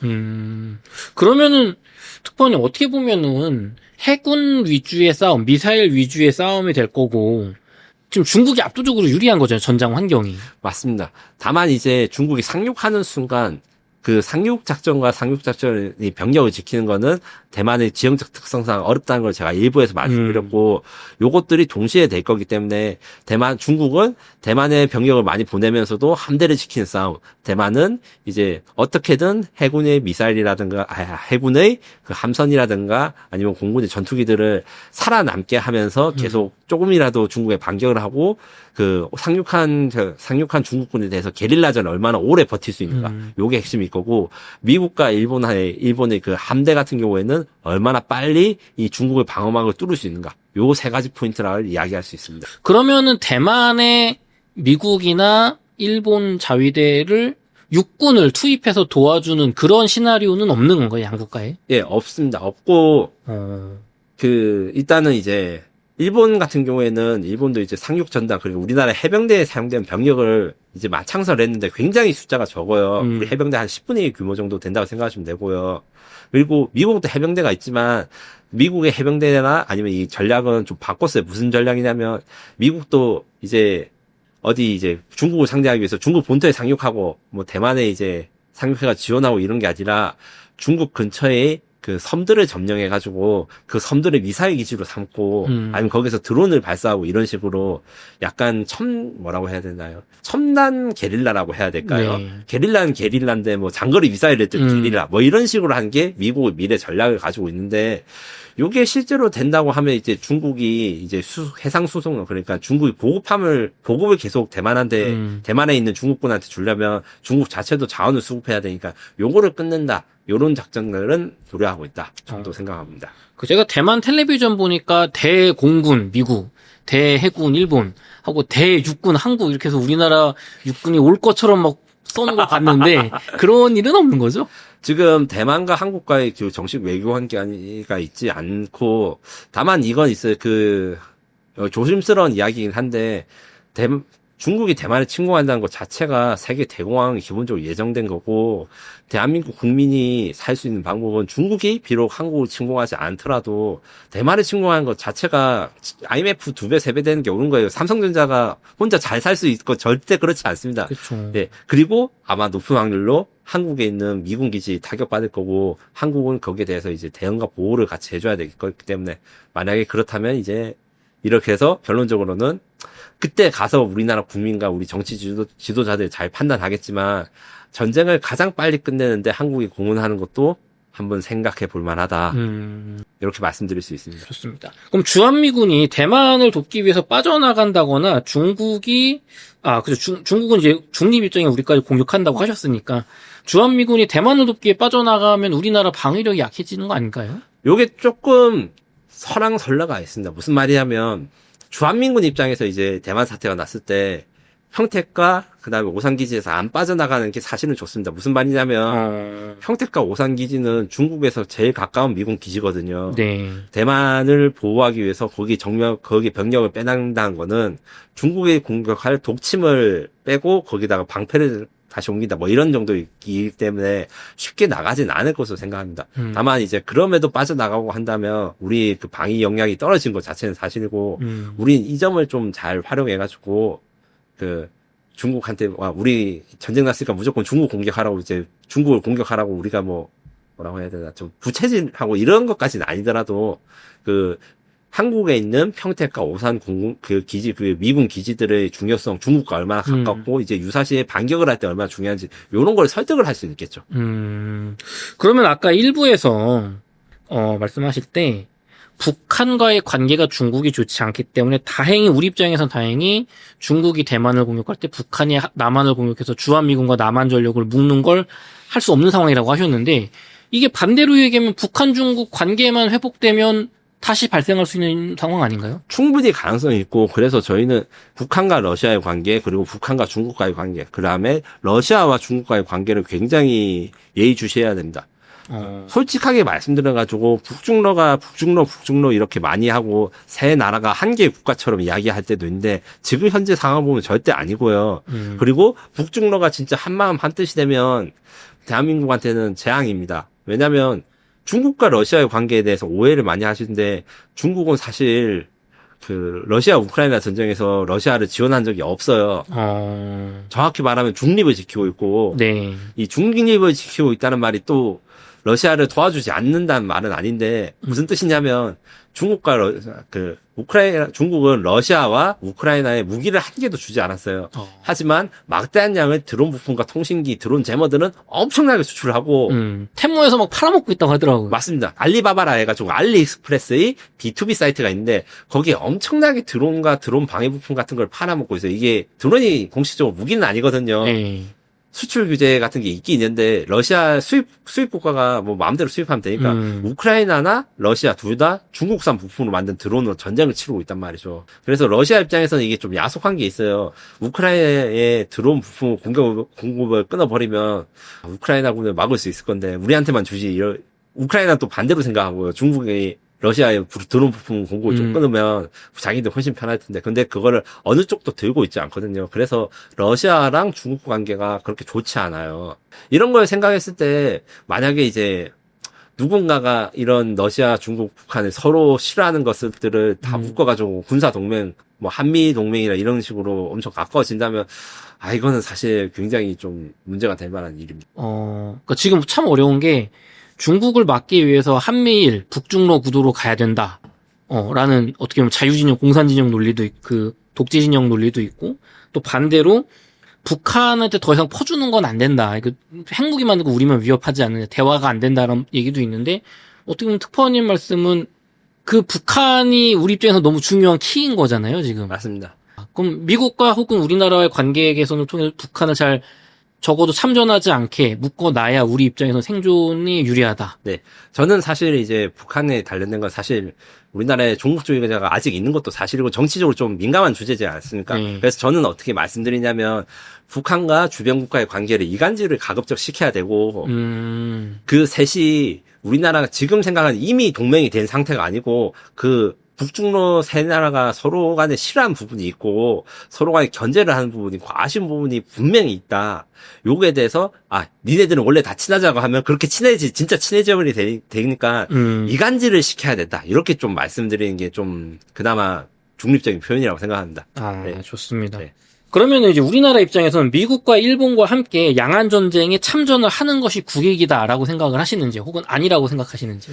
그러면은, 특파원님 어떻게 보면은 해군 위주의 싸움, 미사일 위주의 싸움이 될 거고, 지금 중국이 압도적으로 유리한 거잖아요, 전장 환경이. 맞습니다. 다만 이제 중국이 상륙하는 순간, 그 상륙작전과 상륙작전이 병력을 지키는 거는 대만의 지형적 특성상 어렵다는 걸 제가 일부에서 말씀드렸고, 요것들이 동시에 될 거기 때문에 중국은 대만의 병력을 많이 보내면서도 함대를 지키는 싸움, 대만은 이제 어떻게든 해군의 미사일이라든가, 해군의 그 함선이라든가 아니면 공군의 전투기들을 살아남게 하면서 계속 조금이라도 중국에 반격을 하고, 상륙한 중국군에 대해서 게릴라전을 얼마나 오래 버틸 수 있는가. 요게 핵심일 거고, 미국과 일본의 그 함대 같은 경우에는 얼마나 빨리 이 중국의 방어막을 뚫을 수 있는가. 요 세 가지 포인트를 이야기할 수 있습니다. 그러면은 대만에 미국이나 일본 자위대를 육군을 투입해서 도와주는 그런 시나리오는 없는 건가요, 양국가에? 예, 없습니다. 없고, 일단은 이제, 일본 같은 경우에는 일본도 이제 상륙 전단 그리고 우리나라 해병대에 사용된 병력을 이제 마창설 했는데 굉장히 숫자가 적어요. 우리 해병대 한 10분의 1 규모 정도 된다고 생각하시면 되고요. 그리고 미국도 해병대가 있지만 미국의 해병대나 아니면 이 전략은 좀 바꿨어요. 무슨 전략이냐면 미국도 이제 중국을 상대하기 위해서 중국 본토에 상륙하고 뭐 대만에 이제 상륙해가 지원하고 이런 게 아니라 중국 근처에 그 섬들을 점령해가지고 그 섬들을 미사일 기지로 삼고 아니면 거기서 드론을 발사하고 이런 식으로 약간 뭐라고 해야 되나요? 첨단 게릴라라고 해야 될까요? 네. 게릴라는 게릴라인데 뭐 장거리 미사일을 뜬 게릴라 뭐 이런 식으로 하는 게 미국의 미래 전략을 가지고 있는데 요게 실제로 된다고 하면 이제 중국이 이제 해상 수송 그러니까 중국이 보급을 계속 대만에 있는 중국군한테 주려면 중국 자체도 자원을 수급해야 되니까 요거를 끊는다. 요런 작전들은 고려하고 있다 정도 생각합니다. 제가 대만 텔레비전 보니까 대공군 미국, 대해군 일본 하고 대육군 한국 이렇게 해서 우리나라 육군이 올 것처럼 막 써는 걸 봤는데 그런 일은 없는 거죠? 지금 대만과 한국과의 그 정식 외교 관계가 있지 않고 다만 이건 있어요. 조심스러운 이야기이긴 한데 중국이 대만을 침공한다는 것 자체가 세계 대공황이 기본적으로 예정된 거고 대한민국 국민이 살 수 있는 방법은 중국이 비록 한국을 침공하지 않더라도 대만을 침공하는 것 자체가 IMF 2배, 3배 되는 게 옳은 거예요. 삼성전자가 혼자 잘 살 수 있고 절대 그렇지 않습니다. 그렇죠. 네. 그리고 아마 높은 확률로 한국에 있는 미군 기지 타격받을 거고 한국은 거기에 대해서 이제 대응과 보호를 같이 해줘야 되기 때문에 만약에 그렇다면 이제 이렇게 해서 결론적으로는 그때 가서 우리나라 국민과 우리 정치 지도자들 잘 판단하겠지만 전쟁을 가장 빨리 끝내는데 한국이 공헌하는 것도 한번 생각해 볼 만하다. 이렇게 말씀드릴 수 있습니다. 좋습니다. 그럼 주한미군이 대만을 돕기 위해서 빠져나간다거나 중국은 이제 중립 입장에 우리까지 공격한다고 하셨으니까 주한미군이 대만을 돕기에 빠져나가면 우리나라 방위력이 약해지는 거 아닌가요? 요게 조금 설랑설라가 있습니다. 무슨 말이냐면 주한민군 입장에서 이제 대만 사태가 났을 때 평택과 그다음에 오산기지에서 안 빠져나가는 게 사실은 좋습니다. 무슨 말이냐면 평택과 오산기지는 중국에서 제일 가까운 미군 기지거든요. 네. 대만을 보호하기 위해서 거기 병력을 빼낸다는 거는 중국이 공격할 독침을 빼고 거기다가 방패를 다시 옮긴다. 뭐 이런 정도이기 때문에 쉽게 나가진 않을 것으로 생각합니다. 다만 이제 그럼에도 빠져나가고 한다면 우리 그 방위 역량이 떨어진 것 자체는 사실이고 우린 이 점을 좀 잘 활용해가지고 중국한테 우리 전쟁 났으니까 무조건 중국 공격하라고 이제 중국을 공격하라고 우리가 뭐라고 해야 되나 좀 부채질하고 이런 것까지는 아니더라도 한국에 있는 평택과 오산 그 기지, 그 미군 기지들의 중요성, 중국과 얼마나 가깝고, 이제 유사시에 반격을 할 때 얼마나 중요한지, 요런 걸 설득을 할 수 있겠죠. 그러면 아까 일부에서, 말씀하실 때, 북한과의 관계가 중국이 좋지 않기 때문에 다행히, 우리 입장에선 다행히 중국이 대만을 공격할 때 북한이 남한을 공격해서 주한미군과 남한 전력을 묶는 걸 할 수 없는 상황이라고 하셨는데, 이게 반대로 얘기하면 북한 중국 관계만 회복되면 다시 발생할 수 있는 상황 아닌가요? 충분히 가능성이 있고, 그래서 저희는 북한과 러시아의 관계, 그리고 북한과 중국과의 관계, 그 다음에 러시아와 중국과의 관계를 굉장히 예의주시해야 됩니다. 솔직하게 말씀드려가지고 북중러 이렇게 많이 하고 세 나라가 한 개의 국가처럼 이야기할 때도 있는데 지금 현재 상황 보면 절대 아니고요. 그리고 북중러가 진짜 한마음 한뜻이 되면 대한민국한테는 재앙입니다. 왜냐하면 중국과 러시아의 관계에 대해서 오해를 많이 하시는데 중국은 사실 그 러시아 우크라이나 전쟁에서 러시아를 지원한 적이 없어요. 정확히 말하면 중립을 지키고 있고 네. 이 중립을 지키고 있다는 말이 또 러시아를 도와주지 않는다는 말은 아닌데 무슨 뜻이냐면 중국은 러시아와 우크라이나에 무기를 한 개도 주지 않았어요. 하지만 막대한 양의 드론 부품과 통신기, 드론 제머들은 엄청나게 수출하고 텐모에서 막 팔아먹고 있다고 하더라고요. 맞습니다. 알리바바라 해가지고 알리익스프레스의 B2B 사이트가 있는데 거기에 엄청나게 드론과 드론 방해 부품 같은 걸 팔아먹고 있어요. 이게 드론이 공식적으로 무기는 아니거든요. 네. 수출 규제 같은 게 있긴 있는데 러시아 수입 국가가 뭐 마음대로 수입하면 되니까 우크라이나나 러시아 둘 다 중국산 부품으로 만든 드론으로 전쟁을 치르고 있단 말이죠. 그래서 러시아 입장에서는 이게 좀 야속한 게 있어요. 우크라이나의 드론 부품 공급을 끊어버리면 우크라이나군을 막을 수 있을 건데 우리한테만 주지. 우크라이나는 또 반대로 생각하고요. 중국이 러시아의 드론 부품 공급을 좀 끊으면 자기들 훨씬 편할 텐데. 근데 그거를 어느 쪽도 들고 있지 않거든요. 그래서 러시아랑 중국 관계가 그렇게 좋지 않아요. 이런 걸 생각했을 때 만약에 이제 누군가가 이런 러시아, 중국, 북한을 서로 싫어하는 것들을 다 묶어가지고 군사 동맹, 뭐 한미 동맹이나 이런 식으로 엄청 가까워진다면 이거는 사실 굉장히 좀 문제가 될 만한 일입니다. 그러니까 지금 참 어려운 게 중국을 막기 위해서 한미일, 북중러 구도로 가야 된다. 라는 어떻게 보면 자유진영, 공산진영 논리도 있고, 독재진영 논리도 있고, 또 반대로 북한한테 더 이상 퍼주는 건 안 된다. 핵무기 만들고 우리만 위협하지 않는 대화가 안 된다는 얘기도 있는데, 어떻게 보면 특파원님 말씀은 그 북한이 우리 입장에서 너무 중요한 키인 거잖아요, 지금. 맞습니다. 그럼 미국과 혹은 우리나라의 관계 개선을 통해서 북한을 잘 적어도 참전하지 않게 묶어놔야 우리 입장에서 생존이 유리하다. 네. 저는 사실 이제 북한에 관련된 건 사실 우리나라의 종북주의자가 아직 있는 것도 사실이고 정치적으로 좀 민감한 주제지 않습니까? 그래서 저는 어떻게 말씀드리냐면 북한과 주변 국가의 관계를 이간질을 가급적 시켜야 되고 그 셋이 우리나라가 지금 생각하는 이미 동맹이 된 상태가 아니고 그 북중러 세 나라가 서로 간에 싫어하는 부분이 있고 서로 간에 견제를 하는 부분이 있고 아쉬운 부분이 분명히 있다. 요거에 대해서 니네들은 원래 다 친하자고 하면 그렇게 진짜 친해져버리 되니까 이간질을 시켜야 된다. 이렇게 좀 말씀드리는 게 좀 그나마 중립적인 표현이라고 생각합니다. 네. 좋습니다. 네. 그러면 이제 우리나라 입장에서는 미국과 일본과 함께 양안 전쟁에 참전을 하는 것이 국익이다라고 생각을 하시는지 혹은 아니라고 생각하시는지.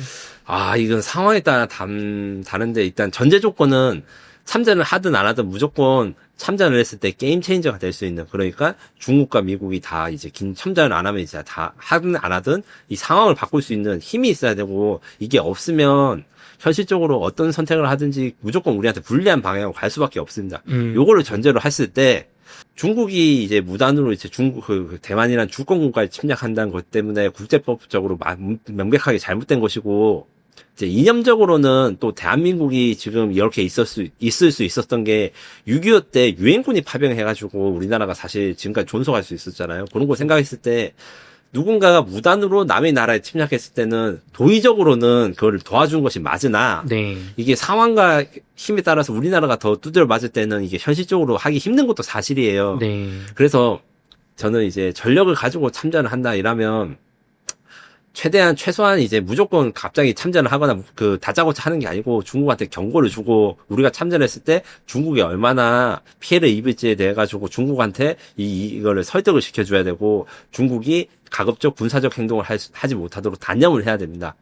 이건 상황에 따라 다른데 일단 전제 조건은 참전을 하든 안 하든 무조건 참전을 했을 때 게임 체인저가 될 수 있는, 그러니까 중국과 미국이 다 이제 참전을 안 하면 이제 다 하든 안 하든 이 상황을 바꿀 수 있는 힘이 있어야 되고, 이게 없으면 현실적으로 어떤 선택을 하든지 무조건 우리한테 불리한 방향으로 갈 수밖에 없습니다. 요거를 전제로 했을 때 중국이 이제 무단으로 이제 대만이란 주권국가에 침략한다는 것 때문에 국제법적으로 명백하게 잘못된 것이고, 이제 이념적으로는 또 대한민국이 지금 이렇게 있을 수 있었던 게 6.25 때 유엔군이 파병해가지고 우리나라가 사실 지금까지 존속할 수 있었잖아요. 그런 거 생각했을 때 누군가가 무단으로 남의 나라에 침략했을 때는 도의적으로는 그걸 도와준 것이 맞으나 이게 상황과 힘에 따라서 우리나라가 더 두드려 맞을 때는 이게 현실적으로 하기 힘든 것도 사실이에요. 그래서 저는 이제 전력을 가지고 참전을 한다 이러면 최소한 이제 무조건 갑자기 참전을 하거나 그 다짜고짜 하는 게 아니고 중국한테 경고를 주고 우리가 참전했을 때 중국이 얼마나 피해를 입을지에 대해 가지고 중국한테 이거를 설득을 시켜줘야 되고 중국이 가급적 군사적 행동을 하지 못하도록 단념을 해야 됩니다.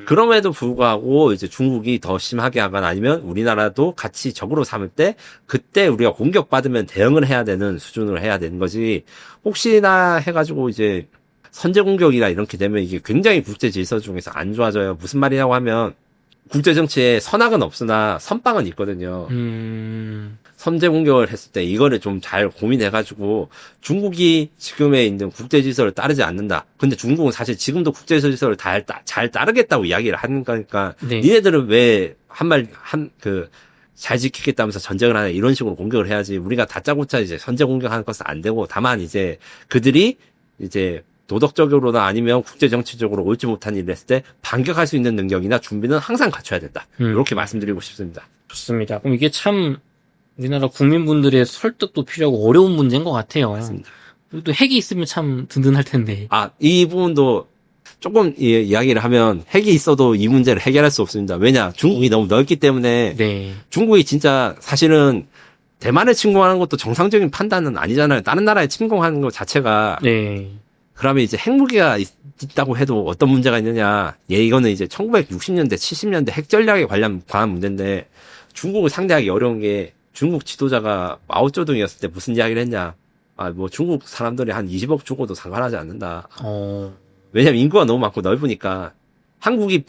그럼에도 불구하고 이제 중국이 더 심하게 하거나 아니면 우리나라도 같이 적으로 삼을 때 그때 우리가 공격받으면 대응을 해야 되는 수준으로 해야 되는 거지. 혹시나 해가지고 이제 선제 공격이나 이렇게 되면 이게 굉장히 국제 질서 중에서 안 좋아져요. 무슨 말이냐고 하면 국제 정치에 선악은 없으나 선빵은 있거든요. 선제 공격을 했을 때 이거를 좀 잘 고민해가지고 중국이 지금에 있는 국제 질서를 따르지 않는다. 근데 중국은 사실 지금도 국제 질서를 잘 따르겠다고 이야기를 하는 거니까 네. 니네들은 왜 잘 지키겠다면서 전쟁을 하냐 이런 식으로 공격을 해야지. 우리가 다짜고짜 이제 선제 공격하는 것은 안 되고 다만 이제 그들이 이제 도덕적으로나 아니면 국제정치적으로 옳지 못한 일을 했을 때 반격할 수 있는 능력이나 준비는 항상 갖춰야 된다. 이렇게 말씀드리고 싶습니다. 좋습니다. 그럼 이게 참 우리나라 국민분들의 설득도 필요하고 어려운 문제인 것 같아요. 맞습니다. 또 핵이 있으면 참 든든할 텐데. 이 부분도 조금 이야기를 하면 핵이 있어도 이 문제를 해결할 수 없습니다. 왜냐? 중국이 너무 넓기 때문에 네. 중국이 진짜 사실은 대만을 침공하는 것도 정상적인 판단은 아니잖아요. 다른 나라에 침공하는 것 자체가. 네. 그러면 이제 핵무기가 있다고 해도 어떤 문제가 있느냐. 이거는 이제 1960년대, 70년대 핵 전략에 관한 문제인데 중국을 상대하기 어려운 게 중국 지도자가 마오쩌둥이었을 때 무슨 이야기를 했냐. 뭐 중국 사람들이 한 20억 죽어도 상관하지 않는다. 왜냐면 인구가 너무 많고 넓으니까 한국이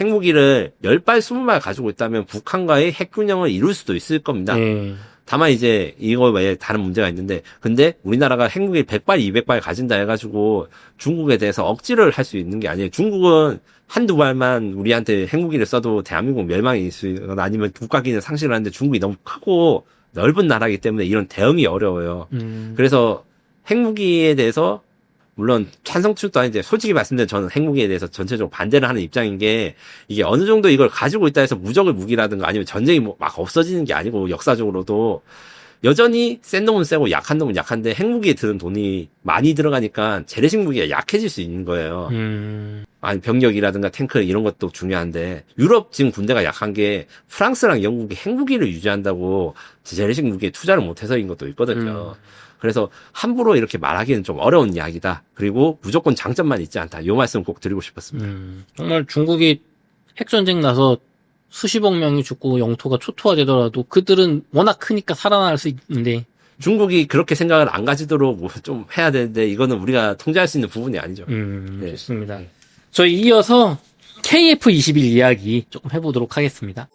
핵무기를 10발, 20발 가지고 있다면 북한과의 핵균형을 이룰 수도 있을 겁니다. 네. 다만 이제 이거 외에 다른 문제가 있는데 근데 우리나라가 핵무기 100발, 200발 가진다 해가지고 중국에 대해서 억지를 할 수 있는 게 아니에요. 중국은 한두 발만 우리한테 핵무기를 써도 대한민국 멸망이 있거나 아니면 국가기능 상실을 하는데 중국이 너무 크고 넓은 나라이기 때문에 이런 대응이 어려워요. 그래서 핵무기에 대해서 물론 찬성층도 아닌데 솔직히 말씀드리면 저는 핵무기에 대해서 전체적으로 반대를 하는 입장인 게 이게 어느 정도 이걸 가지고 있다 해서 무적의 무기라든가 아니면 전쟁이 막 없어지는 게 아니고 역사적으로도 여전히 센 놈은 세고 약한 놈은 약한데 핵무기에 드는 돈이 많이 들어가니까 재래식 무기가 약해질 수 있는 거예요. 아니 병력이라든가 탱크 이런 것도 중요한데 유럽 지금 군대가 약한 게 프랑스랑 영국이 핵무기를 유지한다고 재래식 무기에 투자를 못해서인 것도 있거든요. 그래서 함부로 이렇게 말하기는 좀 어려운 이야기다. 그리고 무조건 장점만 있지 않다. 이 말씀 꼭 드리고 싶었습니다. 정말 중국이 핵전쟁 나서 수십억 명이 죽고 영토가 초토화되더라도 그들은 워낙 크니까 살아날 수 있는데 중국이 그렇게 생각을 안 가지도록 뭐 좀 해야 되는데 이거는 우리가 통제할 수 있는 부분이 아니죠. 네. 좋습니다. 저희 이어서 KF-21 이야기 조금 해보도록 하겠습니다.